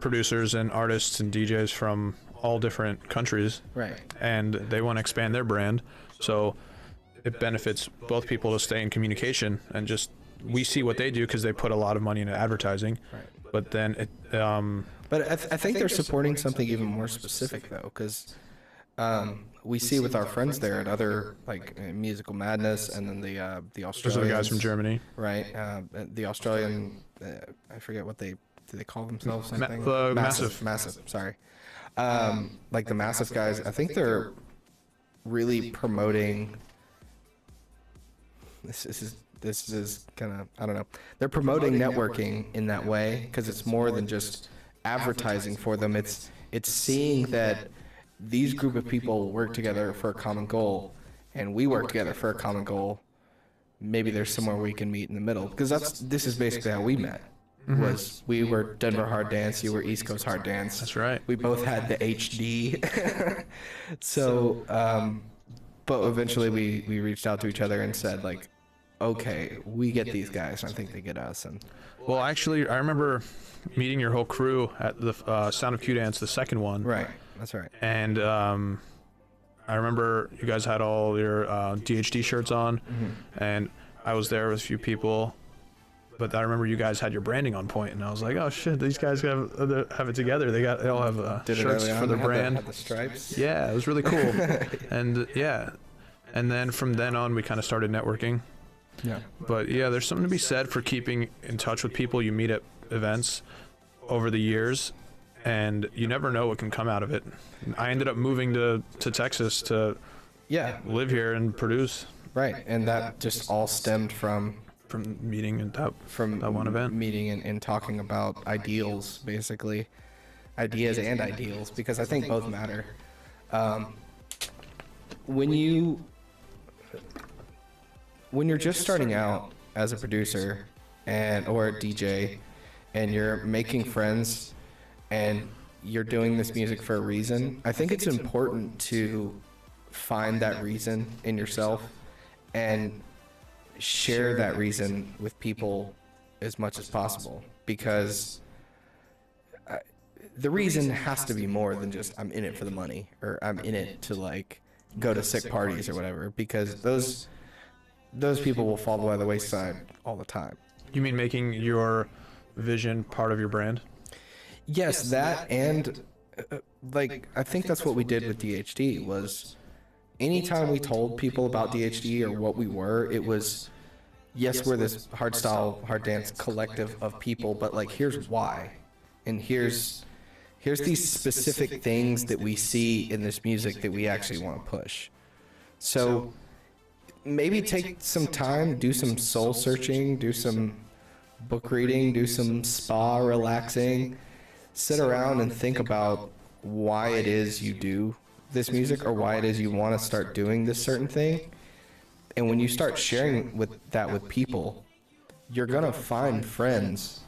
producers and artists and DJs from all different countries, Right. and they want to expand their brand. So it benefits both people to stay in communication, and just we see what they do because they put a lot of money into advertising. Right. But then it, But I think they're supporting something even more specific, though, because we see with our friends there at other, like, Musical Madness, and then the Australians. those are the guys from Germany. Right. The Australian, I forget what do they call themselves? Something? Massive. Sorry. Like the Massive guys, I think they're really promoting. This is kind of, I don't know. They're promoting networking in that way because it's more than just advertising for them. It's seeing that these group of people work together for a common goal, and we work together for a common goal. Maybe there's somewhere we can meet in the middle, because this is basically how we met. Was we were Denver Hard Dance, you were East Coast Hard Dance. That's right. We both had the HD. So, but eventually we reached out to each other and said, like, okay, we get these guys, and I think they get us. And Well, actually, I remember meeting your whole crew at the Sound of Q Dance, the second one. right, that's right. And I remember you guys had all your DHD shirts on, and I was there with a few people. But I remember you guys had your branding on point, and I was like, "Oh shit, these guys have it together. They all have shirts for their brand." Had the stripes. Yeah, it was really cool. And and then from then on, we kind of started networking. Yeah. But yeah, there's something to be said for keeping in touch with people you meet at events over the years, and you never know what can come out of it. I ended up moving to Texas to live here and produce. Right, and that just all stemmed from meeting at that one event. Meeting and talking about ideals, basically. Ideas and ideals, because I think both matter. When you're just starting out as a producer or a DJ, and you're making friends and you're doing this music for a reason, I think it's important to find that reason in yourself and share that reason with people as much as possible, because the reason has to be more than just I'm in it for the money, or I'm in it to, like, go to sick parties or whatever, because those people will fall by the wayside all the time. You mean making your vision part of your brand? Yes, that, and like, I think that's what we did with DHD. Was anytime we told people about DHD or what we were, it was, yes, we're this hard dance collective of people, but, like, here's why, and here's these specific things that we see in this music that we actually want to push. So maybe take some time, do some soul searching, do some book reading, do some spa relaxing, sit around and think about why it is you do this music, or why it is you want to start doing this certain thing. And when you start sharing with people, you're going to find friends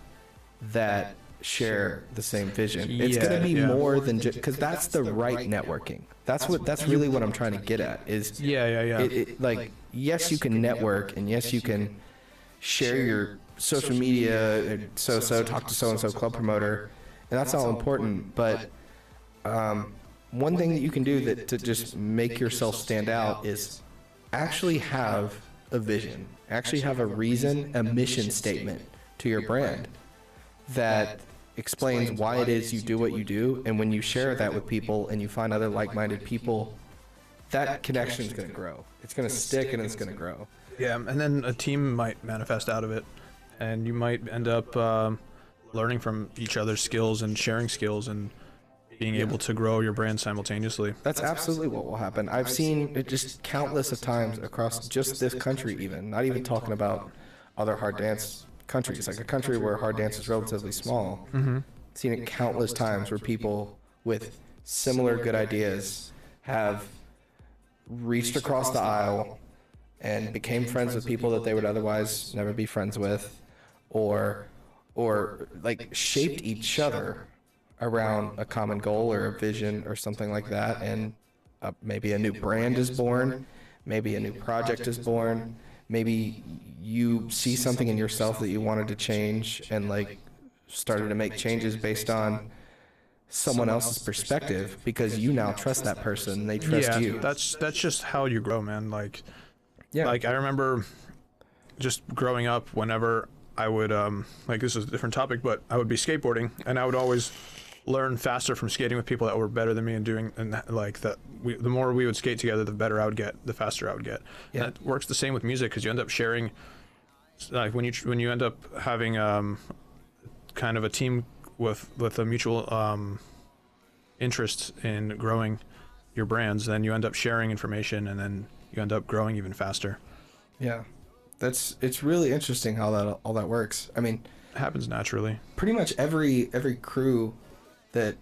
that share the same vision. It's going to be more than just, because that's the right networking. That's really what I'm trying to get at is like, yes, you can network, and yes, you can share your social media, talk to so-and-so club promoter, and that's all important. But one thing that you can do to just make yourself stand out is actually have a vision, actually have a reason, a mission statement to your brand that explains why it is you do what you do. And when you share that with people and you find other like-minded people, that connection is going to grow. It's going to stick, and it's going to grow. Yeah, and then a team might manifest out of it, and you might end up learning from each other's skills and sharing skills and being able to grow your brand simultaneously. That's absolutely what will happen. I've seen it just countless of times across just this country, even not even talking about other hard dance countries, like a country where hard dance is relatively small. Seen it countless times where people with similar good ideas have reached across the aisle and became friends with people that they would otherwise never be friends with, or like shaped each other around a common goal or a vision or something like that, and maybe a new brand is born, maybe a new project is born, maybe you see something in yourself that you wanted to change and like started to make changes based on someone else's perspective because you now trust that person and they trust you. That's just how you grow, man. Like Yeah. like I remember just growing up, whenever I would like, this is a different topic, but I would be skateboarding and I would always learn faster from skating with people that were better than me and doing, and like that the more we would skate together, the better I would get, the faster I would get. Yeah. And it works the same with music, because you end up sharing, like when you end up having kind of a team with a mutual interest in growing your brands, then you end up sharing information and then you end up growing even faster. Yeah. It's really interesting how that all that works. I mean, It happens naturally. pretty much every crew that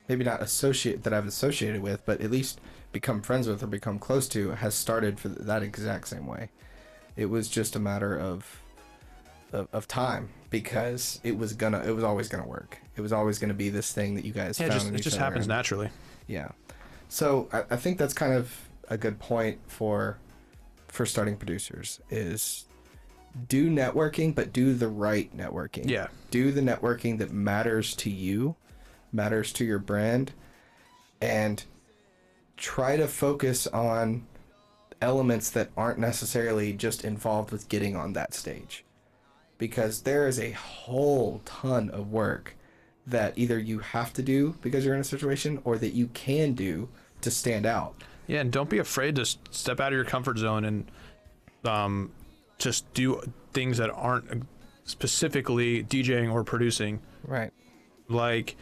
maybe not that I've associated with, but at least become friends with or become close to, has started for that exact same way. It was just a matter of time, because it was always gonna work. It was always gonna be this thing that you guys found. It just happens naturally. Yeah. So I think that's kind of a good point for starting producers is do networking, but do the right networking. Yeah. Do the networking that matters to you, matters to your brand, and try to focus on elements that aren't necessarily just involved with getting on that stage. Because there is a whole ton of work that either you have to do because you're in a situation, or that you can do to stand out. Yeah, and don't be afraid to step out of your comfort zone and just do things that aren't specifically DJing or producing. Right. Like,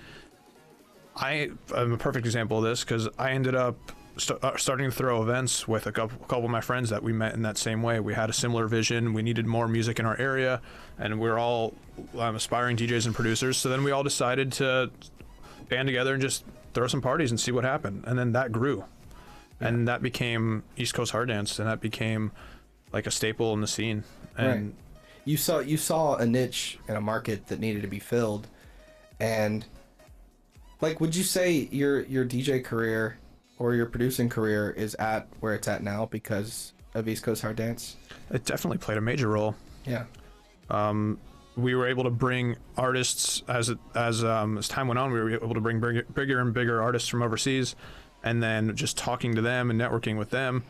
I'm a perfect example of this, because I ended up starting to throw events with a couple of my friends that we met in that same way. We had a similar vision. We needed more music in our area, and we're all aspiring DJs and producers. So then we all decided to band together and just throw some parties and see what happened. And then that grew. Yeah. And that became East Coast Hard Dance, and that became like a staple in the scene. And right. You saw a niche in a market that needed to be filled. And like, would you say your DJ career or your producing career is at where it's at now because of East Coast Hard Dance? It definitely played a major role. Yeah. We were able to bring artists as time went on. We were able to bring bigger and bigger artists from overseas, and then just talking to them and networking with them,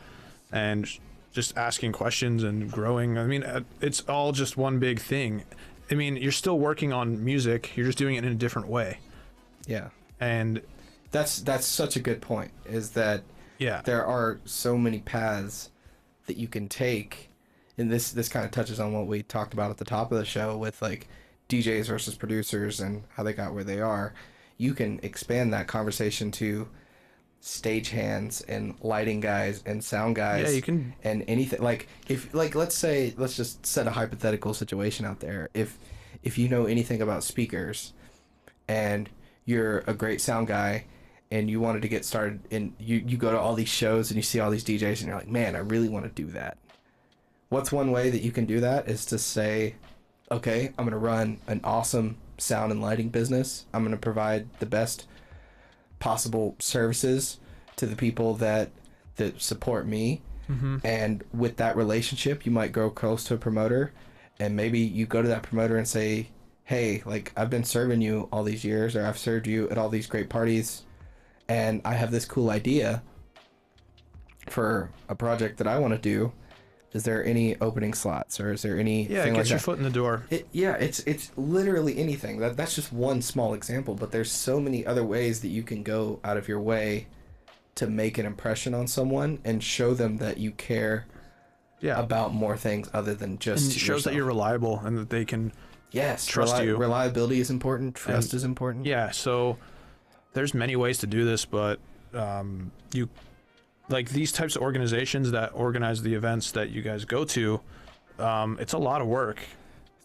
and just asking questions and growing. I mean, it's all just one big thing. I mean, you're still working on music. You're just doing it in a different way. Yeah. And that's such a good point, is that yeah, there are so many paths that you can take. And this kind of touches on what we talked about at the top of the show with like DJs versus producers and how they got where they are. You can expand that conversation to stage hands and lighting guys and sound guys. Yeah, you can. And anything, like if, like, let's just set a hypothetical situation out there. If you know anything about speakers and you're a great sound guy and you wanted to get started, and you go to all these shows and you see all these DJs and you're like, man, I really want to do that. What's one way that you can do that is to say, okay, I'm going to run an awesome sound and lighting business. I'm going to provide the best possible services to the people that support me. Mm-hmm. And with that relationship, you might grow close to a promoter, and maybe you go to that promoter and say, hey, like, I've been serving you all these years, or I've served you at all these great parties, and I have this cool idea for a project that I want to do. Is there any opening slots, or is there any get your foot in the door? It's literally anything. That's just one small example, but there's so many other ways that you can go out of your way to make an impression on someone and show them that you care about more things other than just and it shows that you're reliable and that they can trust you. Reliability is important. Trust is important. Yeah, so there's many ways to do this, but you like these types of organizations that organize the events that you guys go to, It's a lot of work.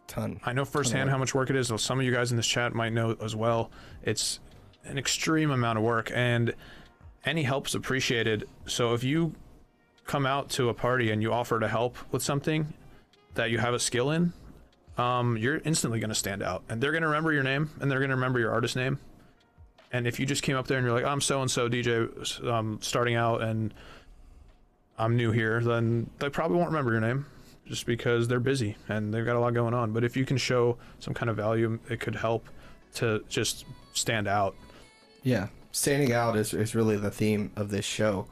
Ton. I know firsthand how much work it is. Though some of you guys in this chat might know as well. It's an extreme amount of work, and any help is appreciated. So if you come out to a party and you offer to help with something that you have a skill in, you're instantly going to stand out, and they're going to remember your name, and they're going to remember your artist name. And if you just came up there and you're like, I'm so-and-so DJ, starting out and I'm new here, then they probably won't remember your name just because they're busy and they've got a lot going on. But if you can show some kind of value, it could help to just stand out. Yeah, standing out is really the theme of this show,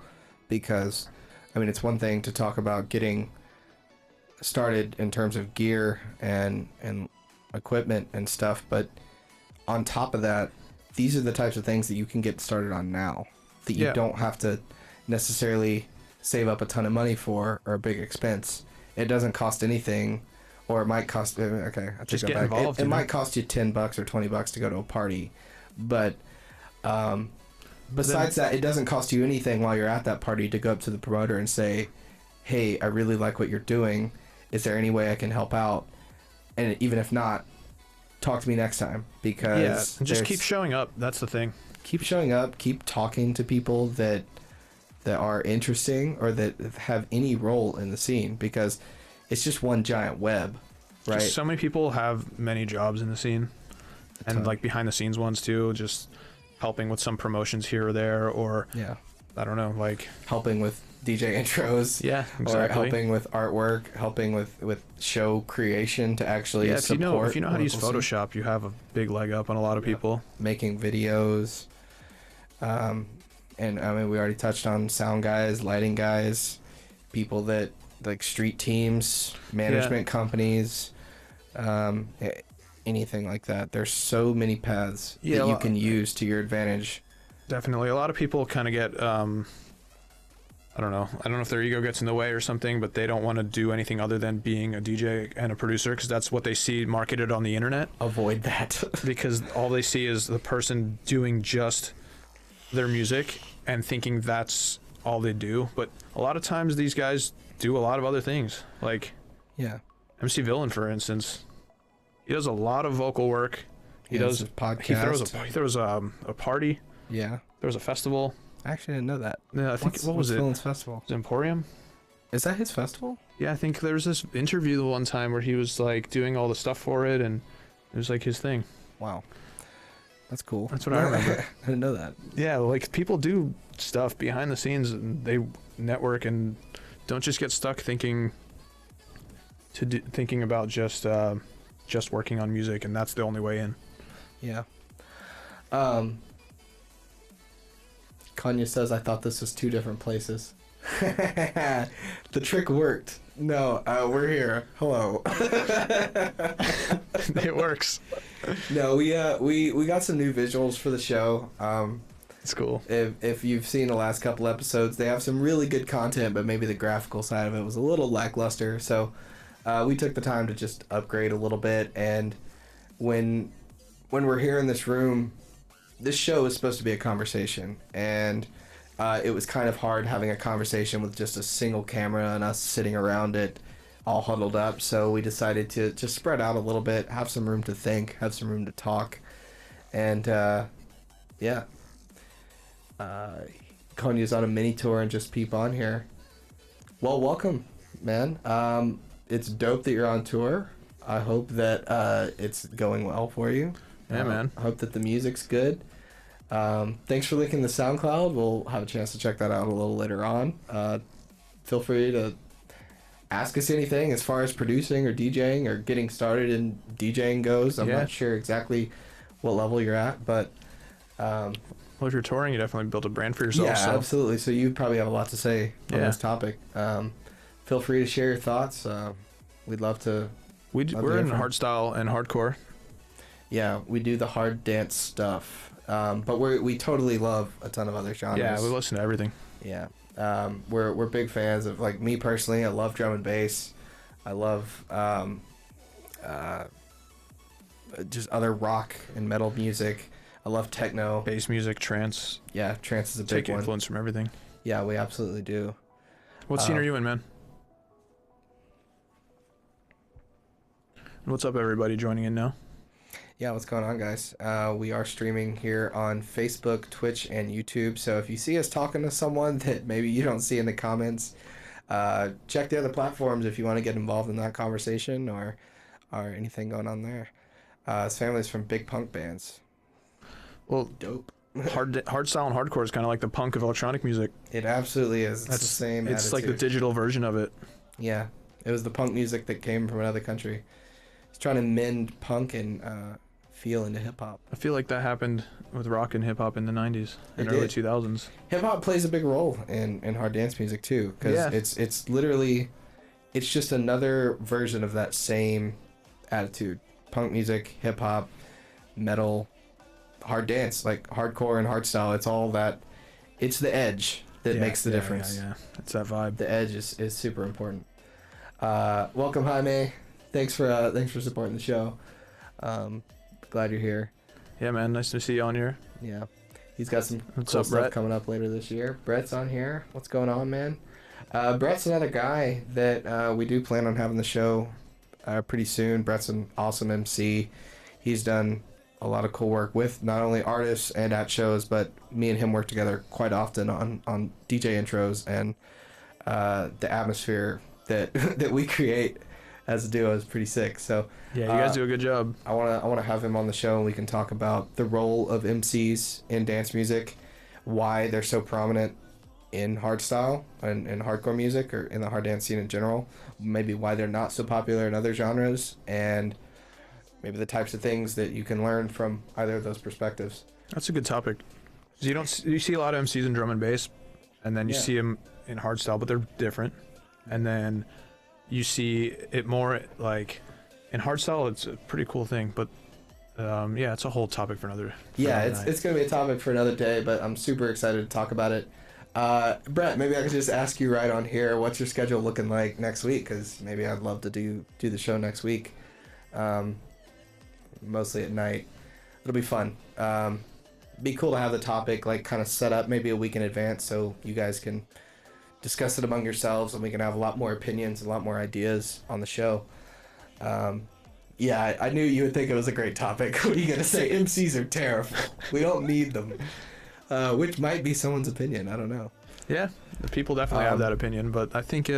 because, I mean, it's one thing to talk about getting started in terms of gear and equipment and stuff, but on top of that, these are the types of things that you can get started on now, that you don't have to necessarily save up a ton of money for, or a big expense. It doesn't cost anything, or it might cost, okay, I just take get that back. involved. It might cost you $10 or $20 to go to a party, but besides that, it doesn't cost you anything while you're at that party to go up to the promoter and say, hey, I really like what you're doing. Is there any way I can help out? And even if not, talk to me next time, because just keep showing up. That's the thing. Keep showing up, keep talking to people that are interesting or that have any role in the scene, because it's just one giant web, right? So many people have many jobs in the scene, and like behind the scenes ones too, just helping with some promotions here or there, or I don't know, like helping with DJ intros, exactly. or helping with artwork, helping with show creation to actually support. If you know how to use Photoshop, you have a big leg up on a lot of people. Making videos, and I mean, we already touched on sound guys, lighting guys, people that like street teams, management companies, anything like that. There's so many paths that you can use to your advantage. Definitely. A lot of people kind of get, I don't know if their ego gets in the way or something, but they don't want to do anything other than being a DJ and a producer, because that's what they see marketed on the internet. Avoid that. Because all they see is the person doing just their music and thinking that's all they do. But a lot of times these guys do a lot of other things. Like MC Villain, for instance, he does a lot of vocal work. He does a podcast. He throws a party. Yeah. There was a festival. I actually didn't know that. Yeah, I think what was it? Villain's festival. It was Emporium. Is that his festival? Yeah, I think there was this interview the one time where he was like doing all the stuff for it, and it was like his thing. Wow. That's cool. That's what I remember. I didn't know that. Yeah, like people do stuff behind the scenes, and they network, and don't just get stuck thinking about just working on music, and that's the only way in. Yeah. Kanye says, I thought this was two different places. The trick worked. No, we're here. Hello. It works. No, we got some new visuals for the show. It's cool. If you've seen the last couple episodes, they have some really good content, but maybe the graphical side of it was a little lackluster. So we took the time to just upgrade a little bit. And when we're here in this room, this show is supposed to be a conversation, and it was kind of hard having a conversation with just a single camera and us sitting around it all huddled up. So we decided to just spread out a little bit, have some room to think, have some room to talk. And Kanye's on a mini tour and just peep on here. Well, welcome, man. It's dope that you're on tour. I hope that it's going well for you. Yeah, man. I hope that the music's good. Thanks for linking the SoundCloud. We'll have a chance to check that out a little later on. Feel free to ask us anything as far as producing or DJing or getting started in DJing goes. I'm not sure exactly what level you're at, but well, if you're touring, you definitely built a brand for yourself. Yeah, absolutely. So you probably have a lot to say on this topic. Feel free to share your thoughts. We'd love to. We're in hardstyle and hardcore. Yeah, we do the hard dance stuff, but we totally love a ton of other genres. Yeah, we listen to everything. Yeah, we're big fans of, like, me personally. I love drum and bass. I love just other rock and metal music. I love techno, bass music, trance. Yeah, trance is a big one. Take influence from everything. Yeah, we absolutely do. What scene are you in, man? What's up, everybody joining in now? Yeah, what's going on, guys? We are streaming here on Facebook, Twitch, and YouTube. So if you see us talking to someone that maybe you don't see in the comments, check the other platforms if you want to get involved in that conversation or anything going on there. His family's from big punk bands. Well, Dope. hardstyle and hardcore is kind of like the punk of electronic music. It absolutely is. It's the same It's attitude. like the digital version of it. Yeah, it was the punk music that came from another country. It's trying to mend punk and feel into hip hop. I feel like that happened with rock and hip hop in the 90s and early 2000s. Hip hop plays a big role in hard dance music too, because it's literally, it's just another version of that same attitude. Punk music, hip hop, metal, hard dance, like hardcore and hardstyle. It's all that. It's the edge that makes the difference. Yeah, it's that vibe. The edge is super important. Welcome, Jaime. Thanks for supporting the show. Glad you're here. Yeah, man. Nice to see you on here. Yeah, he's got some What's cool up, stuff Brett? coming up later this year. Brett's on here. What's going on, man? Brett's another guy that we do plan on having the show pretty soon. Brett's an awesome MC. He's done a lot of cool work with not only artists and at shows, but me and him work together quite often on DJ intros, and the atmosphere that that we create as a duo is pretty sick. So Yeah, you guys do a good job. I wanna have him on the show, and we can talk about the role of MCs in dance music, why they're so prominent in hardstyle and hardcore music, or in the hard dance scene in general, maybe why they're not so popular in other genres, and maybe the types of things that you can learn from either of those perspectives. That's a good topic. You see a lot of MCs in drum and bass, and then you see them in hardstyle, but they're different. And then you see it more like in hardstyle. It's a pretty cool thing, but it's a whole topic for another. It's gonna be a topic for another day, but I'm super excited to talk about it. Brett, maybe I could just ask you right on here, what's your schedule looking like next week? Because maybe I'd love to do the show next week, mostly at night. It'll be fun. Be cool to have the topic like kind of set up maybe a week in advance, so you guys can discuss it among yourselves, and we can have a lot more opinions, a lot more ideas on the show. I knew you would think it was a great topic. What are you gonna say? MCs are terrible. We don't need them. Which might be someone's opinion. I don't know. Yeah, the people definitely have that opinion, but I think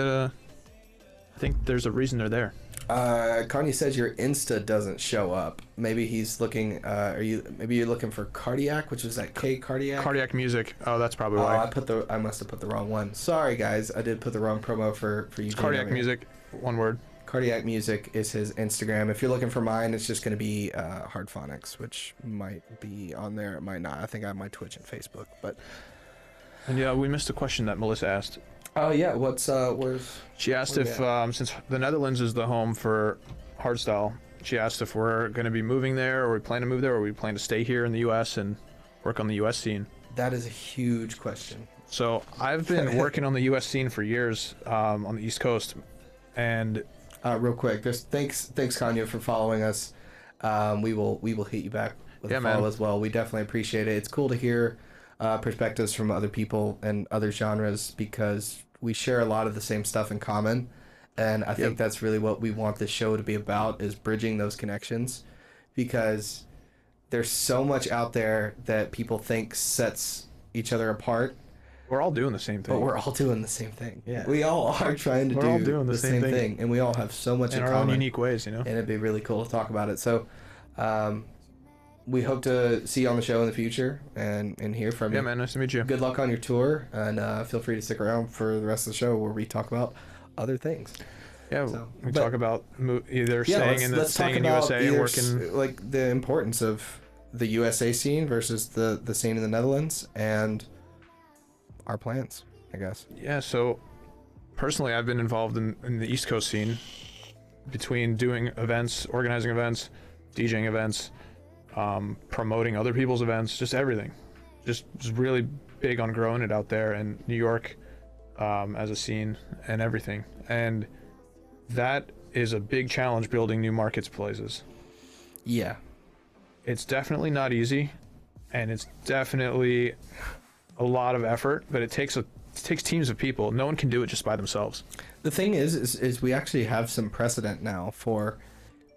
there's a reason they're there. Kanye says your Insta doesn't show up. Maybe he's looking. Maybe you're looking for Kardiak, which is that Kardiak. Kardiak music. Oh, that's probably why. I must have put the wrong one. Sorry, guys. I did put the wrong promo for you. Kardiak music. One word. Kardiak music is his Instagram. If you're looking for mine, it's just going to be Hard Phonics, which might be on there. It might not. I think I have my Twitch and Facebook, but. And yeah, we missed a question that Melissa asked. Oh yeah, where's? She asked if since the Netherlands is the home for hardstyle, she asked if we're going to be moving there, or we plan to move there, or we plan to stay here in the U.S. and work on the U.S. scene. That is a huge question. So I've been working on the U.S. scene for years on the East Coast, and real quick, just thanks Kanye for following us. We will hit you back with a follow as well. We definitely appreciate it. It's cool to hear perspectives from other people and other genres, because we share a lot of the same stuff in common, and I think that's really what we want this show to be about, is bridging those connections, because there's so much out there that people think sets each other apart. We're all doing the same thing. But we're all doing the same thing. Yeah. We all are trying to do the same thing, and we all have so much in our common. own unique ways, you know. And it'd be really cool to talk about it. So, we hope to see you on the show in the future and hear from you. Yeah, man. Nice to meet you. Good luck on your tour, and feel free to stick around for the rest of the show where we talk about other things. Yeah, we talk about either staying in USA and working, like the importance of the USA scene versus the scene in the Netherlands, and our plans, I guess. Yeah, so personally, I've been involved in the East Coast scene, between doing events, organizing events, DJing events, promoting other people's events, just everything. Just really big on growing it out there in New York as a scene and everything. And that is a big challenge, building new marketplaces. Yeah. It's definitely not easy, and it's definitely a lot of effort, but it takes teams of people. No one can do it just by themselves. The thing is we actually have some precedent now for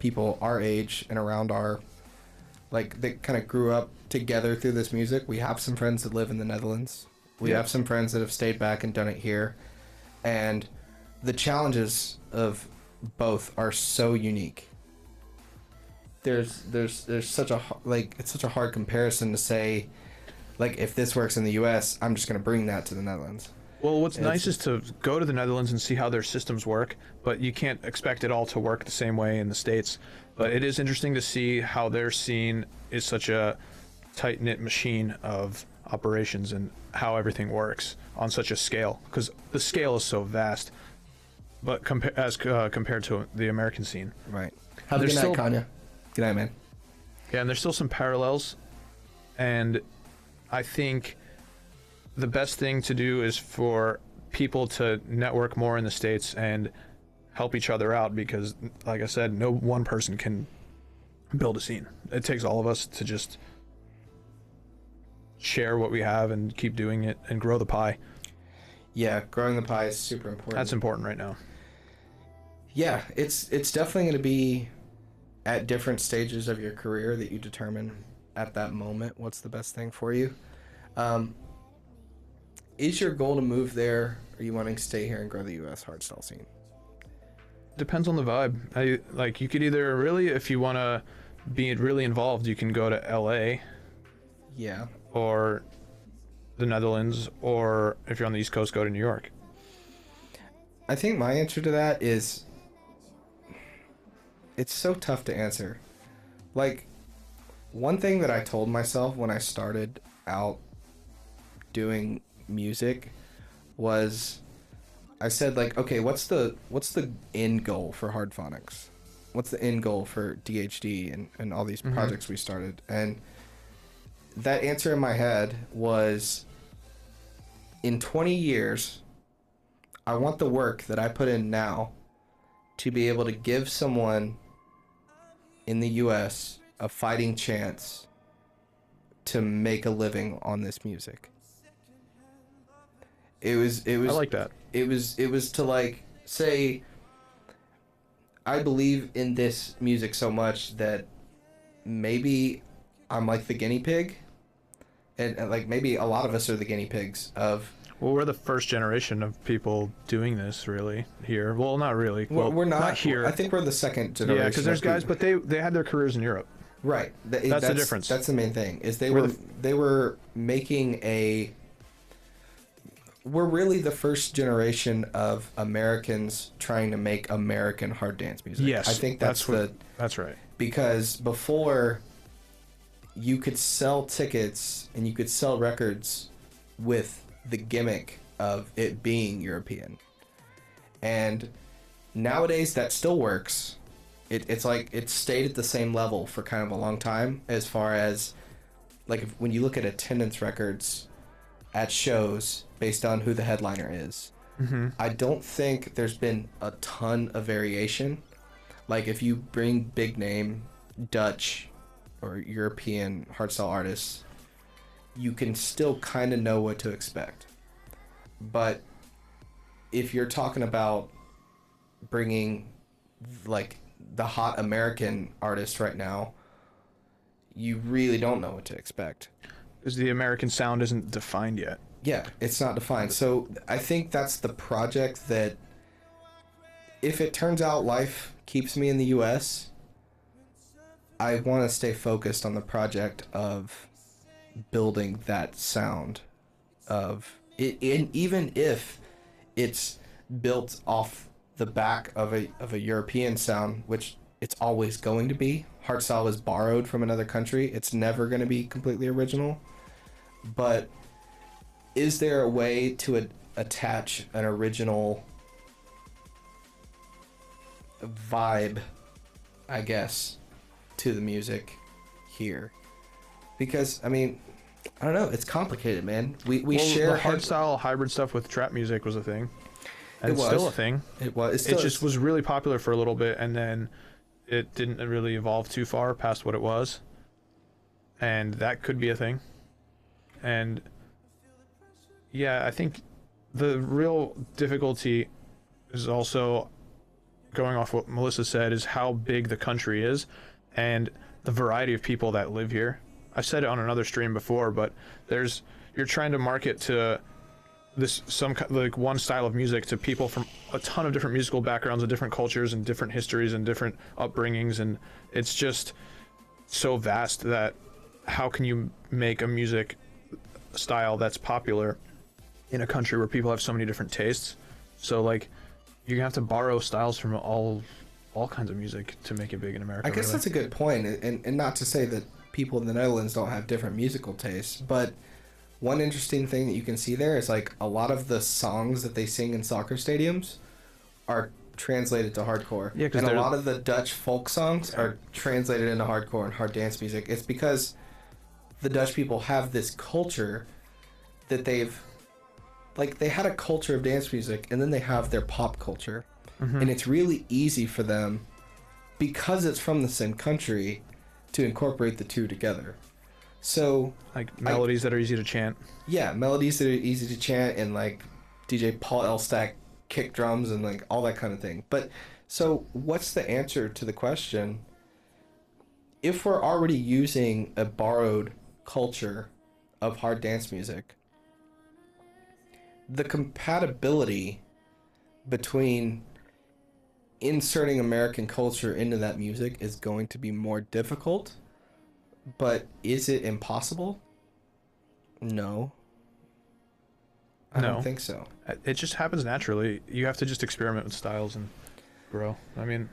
people our age and around our, like, that kind of grew up together through this music. We have some friends that live in the Netherlands. We have some friends that have stayed back and done it here. And the challenges of both are so unique. There's such a, like, it's such a hard comparison to say, like, if this works in the US, I'm just going to bring that to the Netherlands. Well, what's nice is to go to the Netherlands and see how their systems work, but you can't expect it all to work the same way in the States. But it is interesting to see how their scene is such a tight-knit machine of operations and how everything works on such a scale, because the scale is so vast, but compared to the American scene. Right. Have a good night, Kanye. Good night, man. Yeah, and there's still some parallels, and I think the best thing to do is for people to network more in the States and help each other out, because, like I said, no one person can build a scene. It takes all of us to just share what we have and keep doing it and grow the pie. Yeah, growing the pie is super important. That's important right now. Yeah, it's definitely going to be at different stages of your career that you determine at that moment what's the best thing for you. Is your goal to move there, or are you wanting to stay here and grow the U.S. hardstyle scene? Depends on the vibe. Like, you could either really, if you want to be really involved, you can go to LA. Yeah. Or the Netherlands, or if you're on the East Coast, go to New York. I think my answer to that is, it's so tough to answer. Like, one thing that I told myself when I started out doing music was, I said, like, okay, what's the end goal for Hard Phonics? What's the end goal for DHD and all these projects we started? And that answer in my head was, in 20 years, I want the work that I put in now to be able to give someone in the US a fighting chance to make a living on this music. It was I like that. It was to, like, say, I believe in this music so much that maybe I'm like the guinea pig, and like maybe a lot of us are the guinea pigs of. Well, we're the first generation of people doing this, really, here. Well, not really. Well, we're not here. I think we're the second generation. Yeah, because there's guys, but they had their careers in Europe. Right. That's the difference. That's the main thing. Is they were making a. We're really the first generation of Americans trying to make American hard dance music. Yes, I think that's right. Because before, you could sell tickets and you could sell records with the gimmick of it being European. And nowadays that still works. It's like it's stayed at the same level for kind of a long time, as far as, like, when you look at attendance records at shows based on who the headliner is. I don't think there's been a ton of variation. Like, if you bring big name Dutch or European hardstyle artists, you can still kind of know what to expect. But if you're talking about bringing, like, the hot American artist right now, you really don't know what to expect. Because the American sound isn't defined yet. Yeah, it's not defined. So I think that's the project that, if it turns out life keeps me in the US, I want to stay focused on the project of building that sound of it, and even if it's built off the back of a European sound, which it's always going to be. Hardstyle is borrowed from another country. It's never going to be completely original. But is there a way to attach an original vibe, I guess, to the music here? Because, I mean, I don't know. It's complicated, man. We share the hardstyle hybrid stuff with trap music was a thing. And it's was still a thing. It was. It just was really popular for a little bit, and then it didn't really evolve too far past what it was. And that could be a thing. And yeah, I think the real difficulty is also going off what Melissa said, is how big the country is and the variety of people that live here. I said it on another stream before, but you're trying to market to like one style of music to people from a ton of different musical backgrounds and different cultures and different histories and different upbringings, and it's just so vast that how can you make a music style that's popular in a country where people have so many different tastes? So like you're gonna have to borrow styles from all kinds of music to make it big in America. I guess really. that's a good point, and not to say that people in the Netherlands don't have different musical tastes, but one interesting thing that you can see there is like a lot of the songs that they sing in soccer stadiums are translated to hardcore. Yeah, and a lot of the Dutch folk songs are translated into hardcore and hard dance music. It's because the Dutch people have this culture that they had a culture of dance music, and then they have their pop culture. And it's really easy for them, because it's from the same country, to incorporate the two together. So like melodies that are easy to chant. Yeah, melodies that are easy to chant, and like DJ Paul Elstak kick drums and like all that kind of thing. But so what's the answer to the question? If we're already using a borrowed culture of hard dance music, the compatibility between inserting American culture into that music is going to be more difficult. But is it impossible? No. I don't think so. It just happens naturally. You have to just experiment with styles and grow. I mean,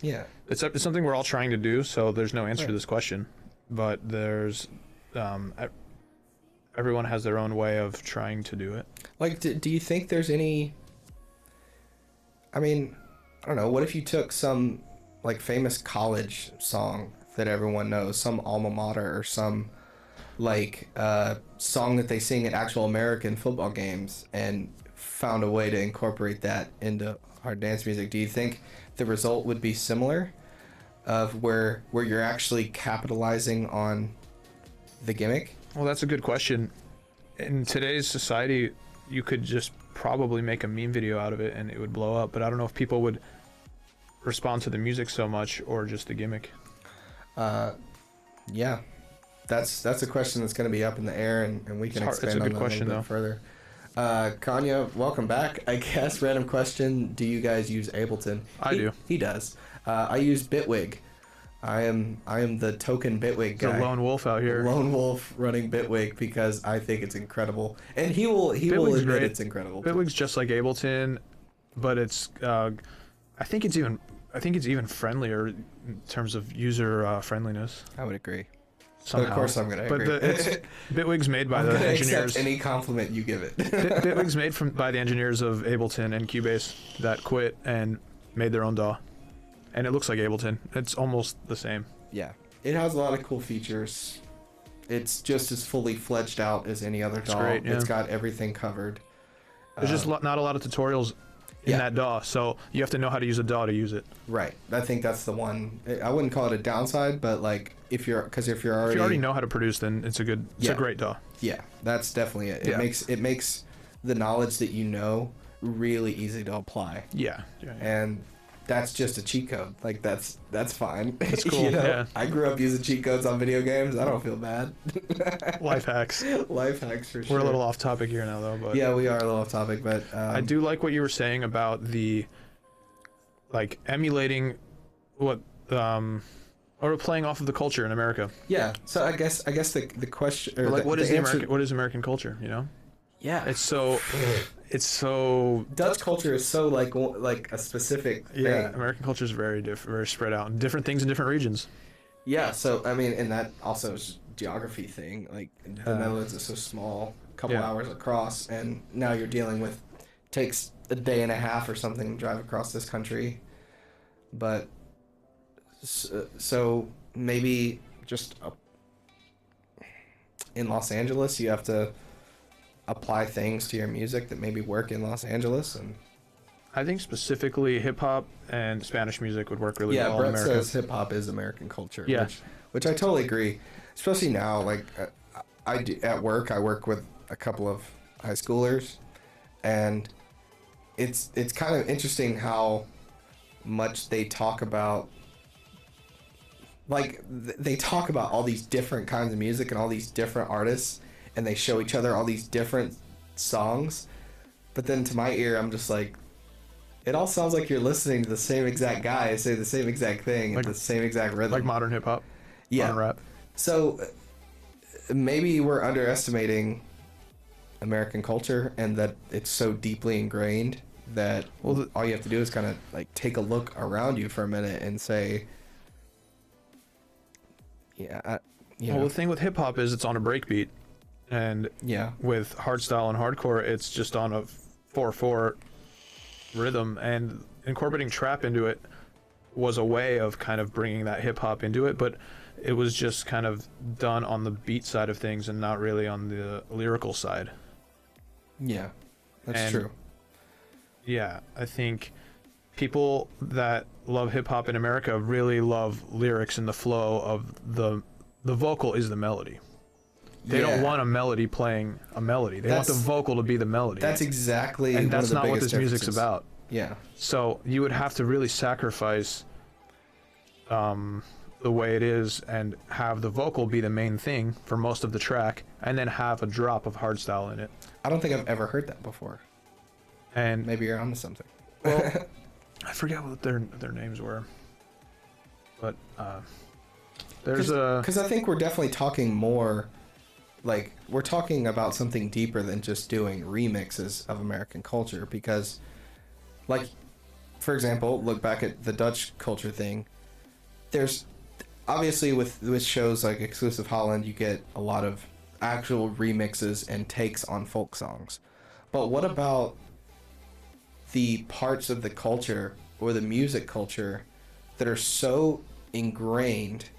yeah, it's something we're all trying to do, so there's no answer to this question. But there's everyone has their own way of trying to do it. Like, do you think there's any... I mean, I don't know. What if you took some like famous college song that everyone knows, some alma mater, or some like song that they sing at actual American football games, and found a way to incorporate that into hard dance music? Do you think the result would be similar, of where you're actually capitalizing on the gimmick? Well, that's a good question. In today's society, you could just probably make a meme video out of it and it would blow up, but I don't know if people would respond to the music so much or just the gimmick. Yeah, that's a question that's going to be up in the air, and we can expand on that a little bit further. Kanya, welcome back. I guess random question: do you guys use Ableton? I do. He does. I use Bitwig. I am the token Bitwig guy. The lone wolf out here. Lone wolf running Bitwig, because I think it's incredible, and he will admit great. It's incredible. Bitwig's just like Ableton, but it's I think it's even friendlier in terms of user friendliness. I would agree. Somehow. But of course I'm going to agree. Bitwig's made by I'm the gonna engineers. accept any compliment you give it. Bitwig's made by the engineers of Ableton and Cubase that quit and made their own DAW. And it looks like Ableton. It's almost the same. Yeah. It has a lot of cool features. It's just as fully fledged out as any other DAW. Great, yeah. It's got everything covered. There's just not a lot of tutorials in that DAW, so you have to know how to use a DAW to use it. Right. I think that's the one. I wouldn't call it a downside, but like if you already know how to produce, then it's a great DAW. Yeah, that's definitely it. Yeah. It makes the knowledge that you know really easy to apply. Yeah. And that's just a cheat code. Like that's fine. That's cool. You know? Yeah. I grew up using cheat codes on video games. I don't feel bad. Life hacks. Life hacks for sure. We're a little off topic here now, though. But yeah, we are a little off topic, but I do like what you were saying about the like emulating what or playing off of the culture in America. Yeah. So I guess the question, or like, what is answer, what is American culture? You know. Yeah. It's so Dutch culture is so like a specific thing. Yeah, American culture is very very spread out. Different things in different regions. Yeah, so I mean, and that also is geography thing. Like the Netherlands is so small, a couple hours across, and now you're dealing with takes a day and a half or something to drive across this country. But so maybe just in Los Angeles, you have to apply things to your music that maybe work in Los Angeles. And I think specifically hip hop and Spanish music would work really well in America. Yeah, Brett says hip hop is American culture. Yeah, which I totally agree. Especially now, like I do, at work, I work with a couple of high schoolers, and it's kind of interesting how much they talk about, like, they talk about all these different kinds of music and all these different artists, and they show each other all these different songs. But then to my ear, I'm just like, it all sounds like you're listening to the same exact guy say the same exact thing like, and the same exact rhythm. Like modern hip hop. Yeah. Modern rap. So maybe we're underestimating American culture, and that it's so deeply ingrained that all you have to do is kind of like take a look around you for a minute and say, yeah, the thing with hip hop is it's on a breakbeat, and yeah, with hardstyle and hardcore, it's just on a 4/4 rhythm, and incorporating trap into it was a way of kind of bringing that hip hop into it, but it was just kind of done on the beat side of things and not really on the lyrical side. Yeah, that's true. Yeah, I think people that love hip hop in America really love lyrics and the flow of the vocal is the melody. They don't want a melody playing a melody. They want the vocal to be the melody. That's exactly, and that's one of the not what biggest this music's differences. about. Yeah. So you would have to really sacrifice the way it is and have the vocal be the main thing for most of the track, and then have a drop of hardstyle in it. I don't think I've ever heard that before. And maybe you're onto something. Well, I forget what their names were, but there's because I think we're definitely talking more, like, we're talking about something deeper than just doing remixes of American culture. Because, like, for example, look back at the Dutch culture thing. There's obviously with shows like Exclusive Holland, you get a lot of actual remixes and takes on folk songs. But what about the parts of the culture or the music culture that are so ingrained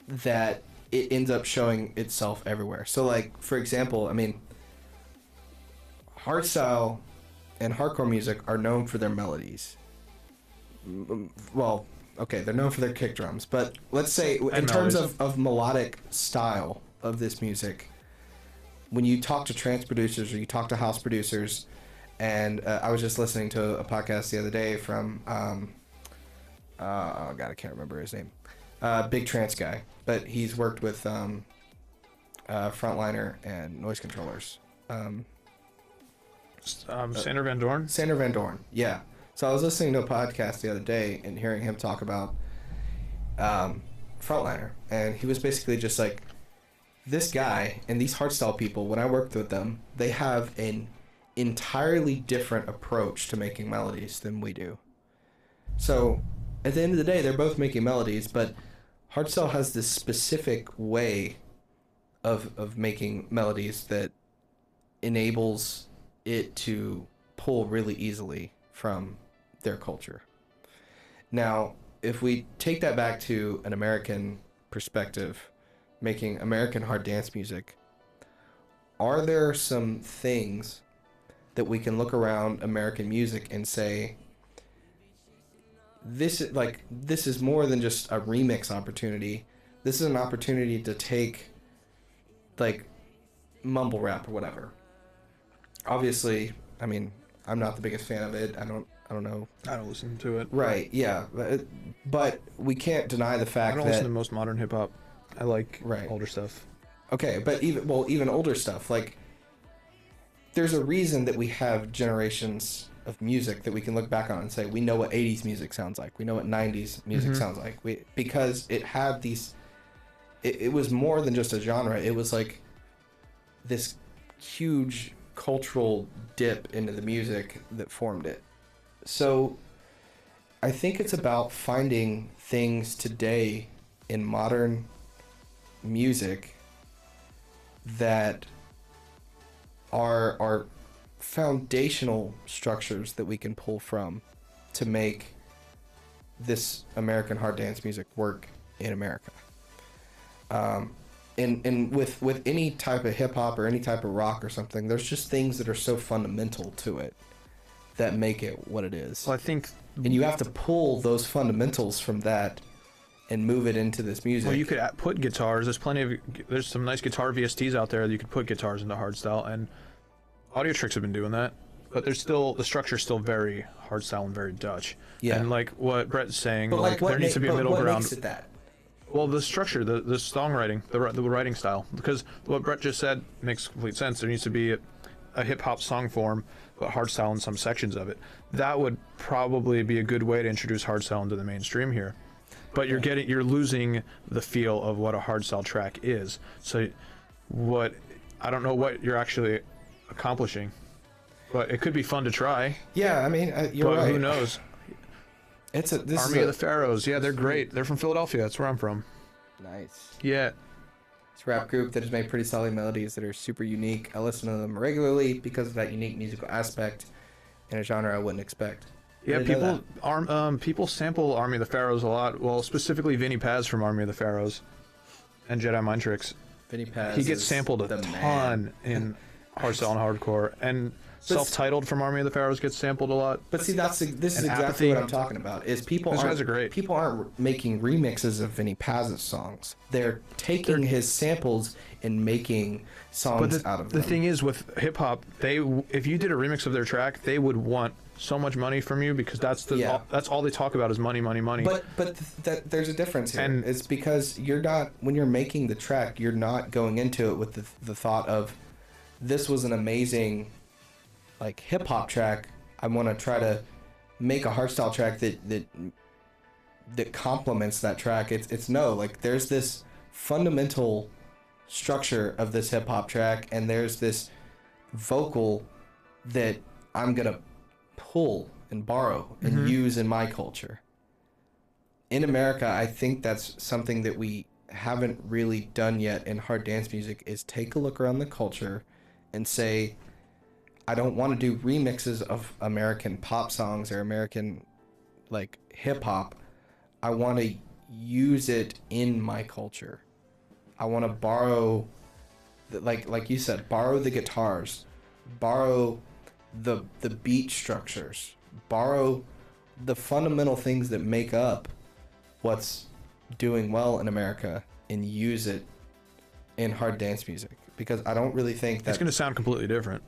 that it ends up showing itself everywhere? So, like, for example, I mean, hardstyle and hardcore music are known for their melodies. Well, okay, they're known for their kick drums, but let's say in terms of melodic style of this music, when you talk to trance producers or you talk to house producers, and I was just listening to a podcast the other day from, oh God, I can't remember his name, big trance guy, but he's worked with Frontliner and Noise Controllers. Sander Van Doorn? Sander Van Doorn, yeah. So I was listening to a podcast the other day and hearing him talk about Frontliner, and he was basically just like, this guy and these hardstyle people, when I worked with them, they have an entirely different approach to making melodies than we do. So at the end of the day, they're both making melodies, but hardstyle has this specific way of making melodies that enables it to pull really easily from their culture. Now, if we take that back to an American perspective, making American hard dance music, are there some things that we can look around American music and say, this is more than just a remix opportunity. This is an opportunity to take, like, mumble rap or whatever. Obviously, I mean, I'm not the biggest fan of it. I don't know. I don't listen to it. Right, yeah. But we can't deny the fact that... I don't listen to most modern hip-hop. I like older stuff. Okay, but even older stuff. Like, there's a reason that we have generations of music that we can look back on and say, we know what 80s music sounds like. We know what 90s music sounds like. Because it had these... It was more than just a genre. It was like this huge cultural dip into the music that formed it. So I think it's about finding things today in modern music that are foundational structures that we can pull from to make this American hard dance music work in America. And with any type of hip hop or any type of rock or something, there's just things that are so fundamental to it that make it what it is. Well, I think, and you have to pull those fundamentals from that and move it into this music. Well, you could put guitars. There's some nice guitar VSTs out there that you could put guitars into hardstyle, and Audio Tricks have been doing that. but there's still the structure's still very hardstyle and very Dutch. Yeah. And like what Brett's saying, But like there needs to be a middle what ground. makes it that? Well, the structure, the songwriting, the writing style, because what Brett just said makes complete sense. There needs to be a hip hop song form, but hardstyle in some sections of it. That would probably be a good way to introduce hardstyle into the mainstream here. But you're losing the feel of what a hardstyle track is. So I don't know what you're actually accomplishing, but it could be fun to try. Yeah, I mean, you're but right. who knows? This Army of the Pharaohs. Yeah, they're great. They're from Philadelphia. That's where I'm from. Nice. Yeah. It's a rap group that has made pretty solid melodies that are super unique. I listen to them regularly because of that unique musical aspect in a genre I wouldn't expect. Yeah, people sample Army of the Pharaohs a lot. Well, specifically Vinny Paz from Army of the Pharaohs and Jedi Mind Tricks. Vinny Paz. He gets sampled a ton in hardstyle and hardcore, and Self-Titled from Army of the Pharaohs gets sampled a lot. But see, this is exactly what I'm talking about. Is people aren't making remixes of Vinny Paz's songs. They're taking his samples and making songs out of them. The thing is, with hip hop, if you did a remix of their track, they would want so much money from you because that's all they talk about is money, money, money. But there's a difference here. And it's because you're not, when you're making the track, you're not going into it with the thought of, this was an amazing like hip hop track. I want to try to make a hardstyle track that complements that track. It's no, like there's this fundamental structure of this hip hop track, and there's this vocal that I'm gonna pull and borrow and use in my culture. In America, I think that's something that we haven't really done yet in hard dance music, is take a look around the culture and say, I don't want to do remixes of American pop songs or American like hip hop. I want to use it in my culture. I want to borrow, like you said, borrow the guitars, borrow the beat structures, borrow the fundamental things that make up what's doing well in America, and use it in hard dance music. Because I don't really think that it's going to sound completely different.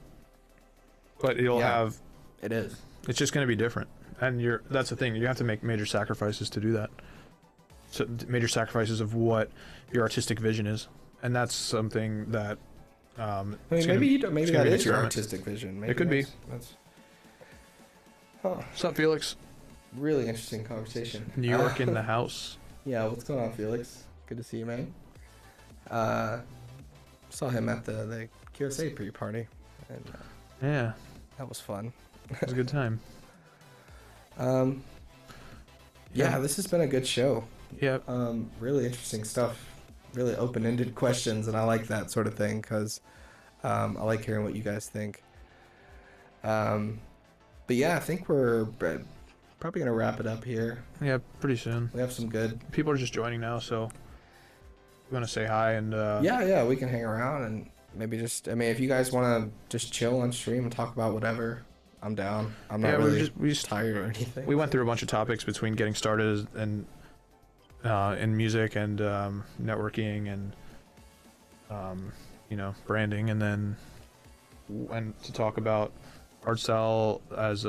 But it'll have. It is. It's just going to be different, and that's the thing. You have to make major sacrifices to do that. So major sacrifices of what your artistic vision is, and that's something that. Maybe that is your artistic vision. Maybe it could be. What's up, Felix? Really interesting conversation. New York in the house. Yeah, what's going on, Felix? Good to see you, man. Saw him at the QSA pre-party, and yeah. That was fun. It was a good time. Yeah, this has been a good show. Yeah. Really interesting stuff. Really open-ended questions, and I like that sort of thing because I like hearing what you guys think. But yeah, I think we're probably gonna wrap it up here. Yeah, pretty soon. We have some good people are just joining now, so we're gonna say hi and. Yeah, we can hang around and. Maybe just, I mean, if you guys want to just chill on stream and talk about whatever, I'm down. I'm not really we just tired or anything. We went through a bunch of topics between getting started and in music and networking and branding, and then went to talk about hardstyle as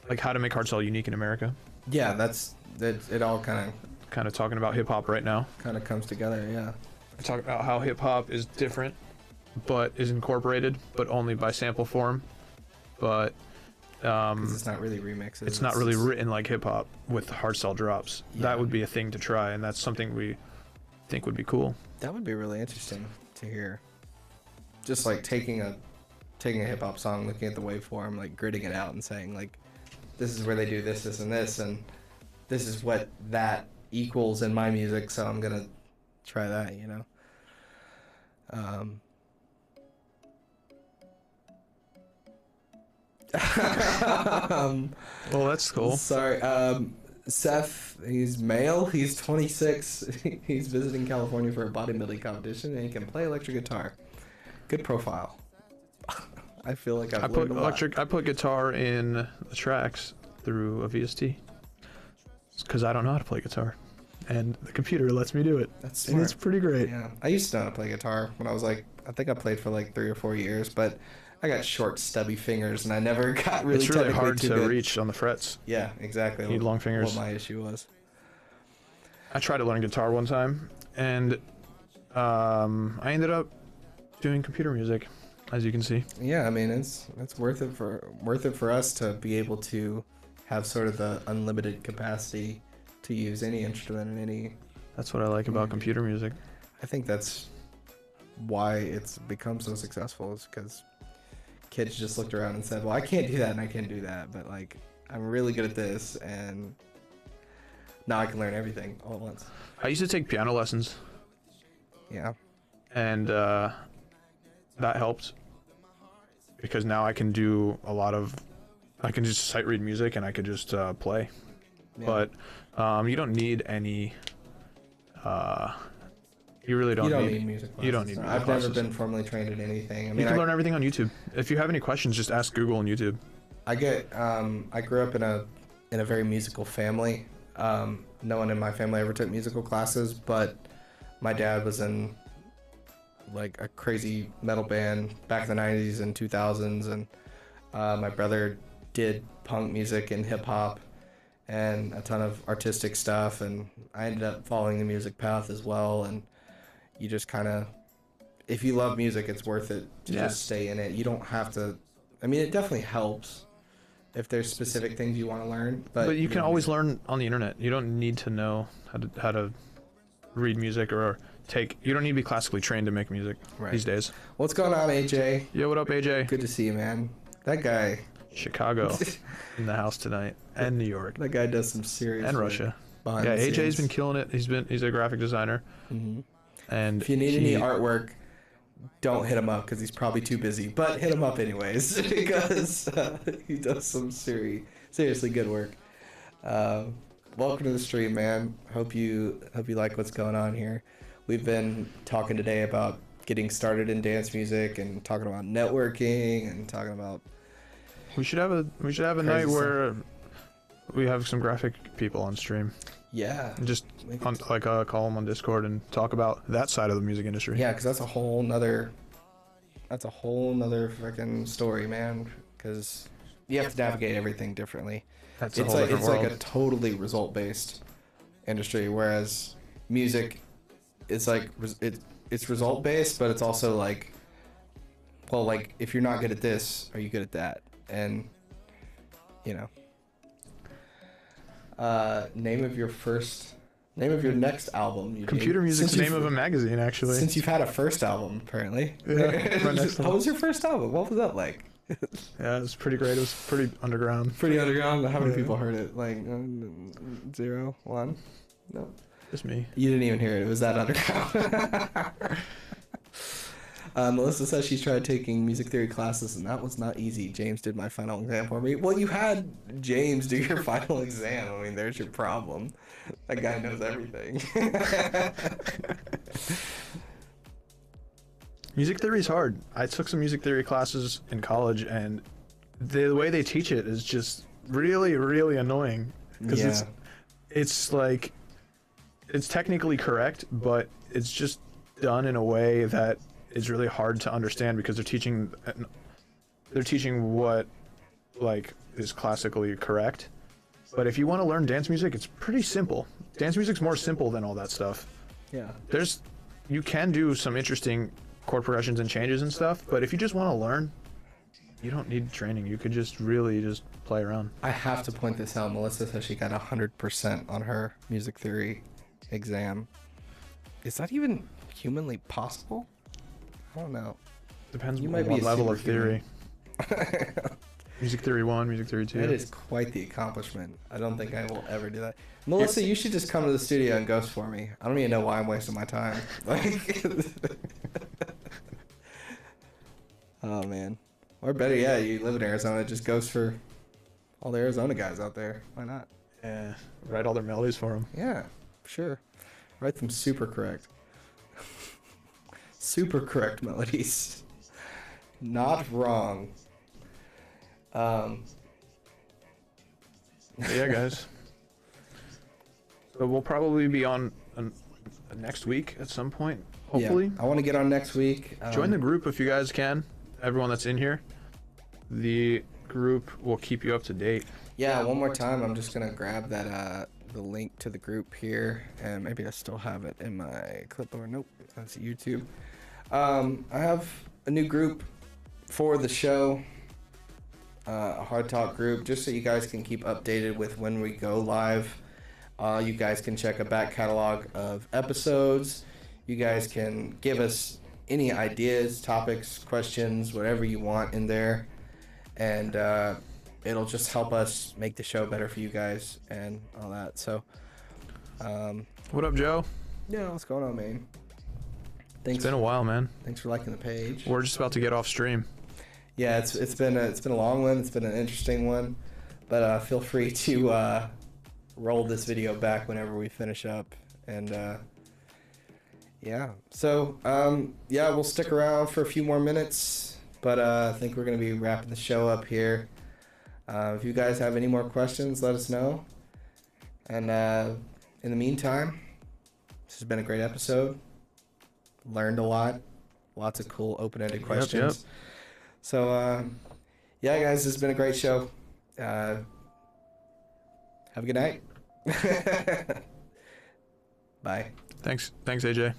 like how to make hardstyle unique in America. Yeah, that's it. All kind of talking about hip hop right now. Kind of comes together, yeah. Talk about how hip hop is different, but is incorporated, but only by sample form. But it's not really remixes. It's not really written like hip hop with hardstyle drops. Yeah. That would be a thing to try, and that's something we think would be cool. That would be really interesting to hear. Just like taking a hip hop song, looking at the waveform, like gritting it out, and saying like, this is where they do this, and this, and this is what that equals in my music. So I'm gonna try that, you know. Well, that's cool. Sorry. Seth, he's male, he's 26, he's visiting California for a bodybuilding competition, and he can play electric guitar. Good profile. I feel like I put guitar in the tracks through a VST because I don't know how to play guitar, and the computer lets me do it. That's smart. And it's pretty great. Yeah, I used to know how to play guitar when I was like, I think I played for like 3 or 4 years, but I got short, stubby fingers, and I never got really. It's really technically hard too to good. reach on the frets. Yeah, exactly. You need long fingers. What my issue was. I tried to learn guitar one time, and I ended up doing computer music, as you can see. Yeah, I mean it's worth it for us to be able to have sort of the unlimited capacity to use any instrument in any. That's what I like about computer music. I think that's why it's become so successful, is because kids just looked around and said, well, I can't do that and I can't do that, but like I'm really good at this, and now I can learn everything all at once. I used to take piano lessons, Yeah. and that helped because now I can do I can just sight read music and I could just play. Yeah. But you don't need any. You really don't, need music classes. You don't need No, music I've classes. never been formally trained in anything. I mean, You can learn everything on YouTube. If you have any questions, just ask Google and YouTube. I grew up in a very musical family. No one in my family ever took musical classes, but my dad was in like a crazy metal band back in the 90s and 2000s, and my brother did punk music and hip hop and a ton of artistic stuff, and I ended up following the music path as well. And you just kind of, if you love music, it's worth it to just stay in it. You don't have to. I mean, it definitely helps if there's specific things you want to learn, but you can always learn on the internet. You don't need to know how to read music or you don't need to be classically trained to make music these days. What's going on, AJ? Yo, what up, AJ? Good to see you, man. That guy. Chicago in the house tonight, and New York, That guy does some serious. and work Russia. behind Yeah, the AJ's scenes. been killing it. He's a graphic designer, and If you need any artwork, don't hit him up because he's probably too busy. But hit him up anyways because he does some seriously good work. Welcome to the stream, man. Hope you like what's going on here. We've been talking today about getting started in dance music and talking about networking and talking about. we should have a night where we have some graphic people on stream. Yeah. And just call them on Discord and talk about that side of the music industry. Yeah, because that's a whole nother freaking story, man. Because you have to navigate everything differently. That's It's like a totally result based industry, whereas music, it's like it's result based, but it's also like, well, like if you're not good at this, are you good at that? And you know, name of your next album. Computer music's the name of a magazine, actually. Since you've had a first album, apparently. Yeah, my next What one. was your first album? What was that like? Yeah, it was pretty great. It was pretty underground. Pretty underground. How many Yeah. people heard it? Like 0, 1? No. Just me. You didn't even hear it. It was that underground. Melissa says she's tried taking music theory classes, and that was not easy. James did my final exam for me. Well, you had James do your final exam. I mean, there's your problem. That guy knows everything. Music theory is hard. I took some music theory classes in college, and the way they teach it is just really, really annoying. Because it's like, it's technically correct, but it's just done in a way that is really hard to understand because they're teaching what like is classically correct. But if you want to learn dance music, it's pretty simple. Dance music's more simple than all that stuff. Yeah. You can do some interesting chord progressions and changes and stuff, but if you just want to learn, you don't need training. You could just really just play around. I have to point this out. Melissa says she got 100% on her music theory exam. Is that even humanly possible? I don't know. Depends You on might be what a level of superhuman. theory. Music theory 1, music theory 2. That is quite the accomplishment. I don't think I will ever do that. Melissa, you should just come to the studio and ghost for me. I don't even know why I'm wasting my time. Like, oh man. Or better yet, you live in Arizona, just ghost for all the Arizona guys out there. Why not? Yeah, write all their melodies for them. Yeah, sure. Write them super correct. Super correct melodies. Not wrong. Yeah, guys. So we'll probably be on next week at some point, hopefully. Yeah, I want to get on next week. Join the group if you guys can. everyone that's in here, the group will keep you up to date. Yeah, one more time, I'm just gonna grab that the link to the group here, and maybe I still have it in my clipboard. Nope, that's YouTube. I have a new group for the show, a Hard Talk group, just so you guys can keep updated with when we go live. You guys can check a back catalog of episodes. You guys can give us any ideas, topics, questions, whatever you want in there, and it'll just help us make the show better for you guys and all that. So, What up, Joe? yeah, what's going on, man? It's been a while, man. Thanks for liking the page. We're just about to get off stream. Yeah, it's been a long one. It's been an interesting one, but feel free to roll this video back whenever we finish up. And yeah, so yeah, we'll stick around for a few more minutes, but I think we're gonna be wrapping the show up here. If you guys have any more questions, let us know. And in the meantime, this has been a great episode. Learned a lot, lots of cool open-ended questions. Yep. So yeah, guys, this has been a great show. Have a good night. Bye. Thanks, AJ.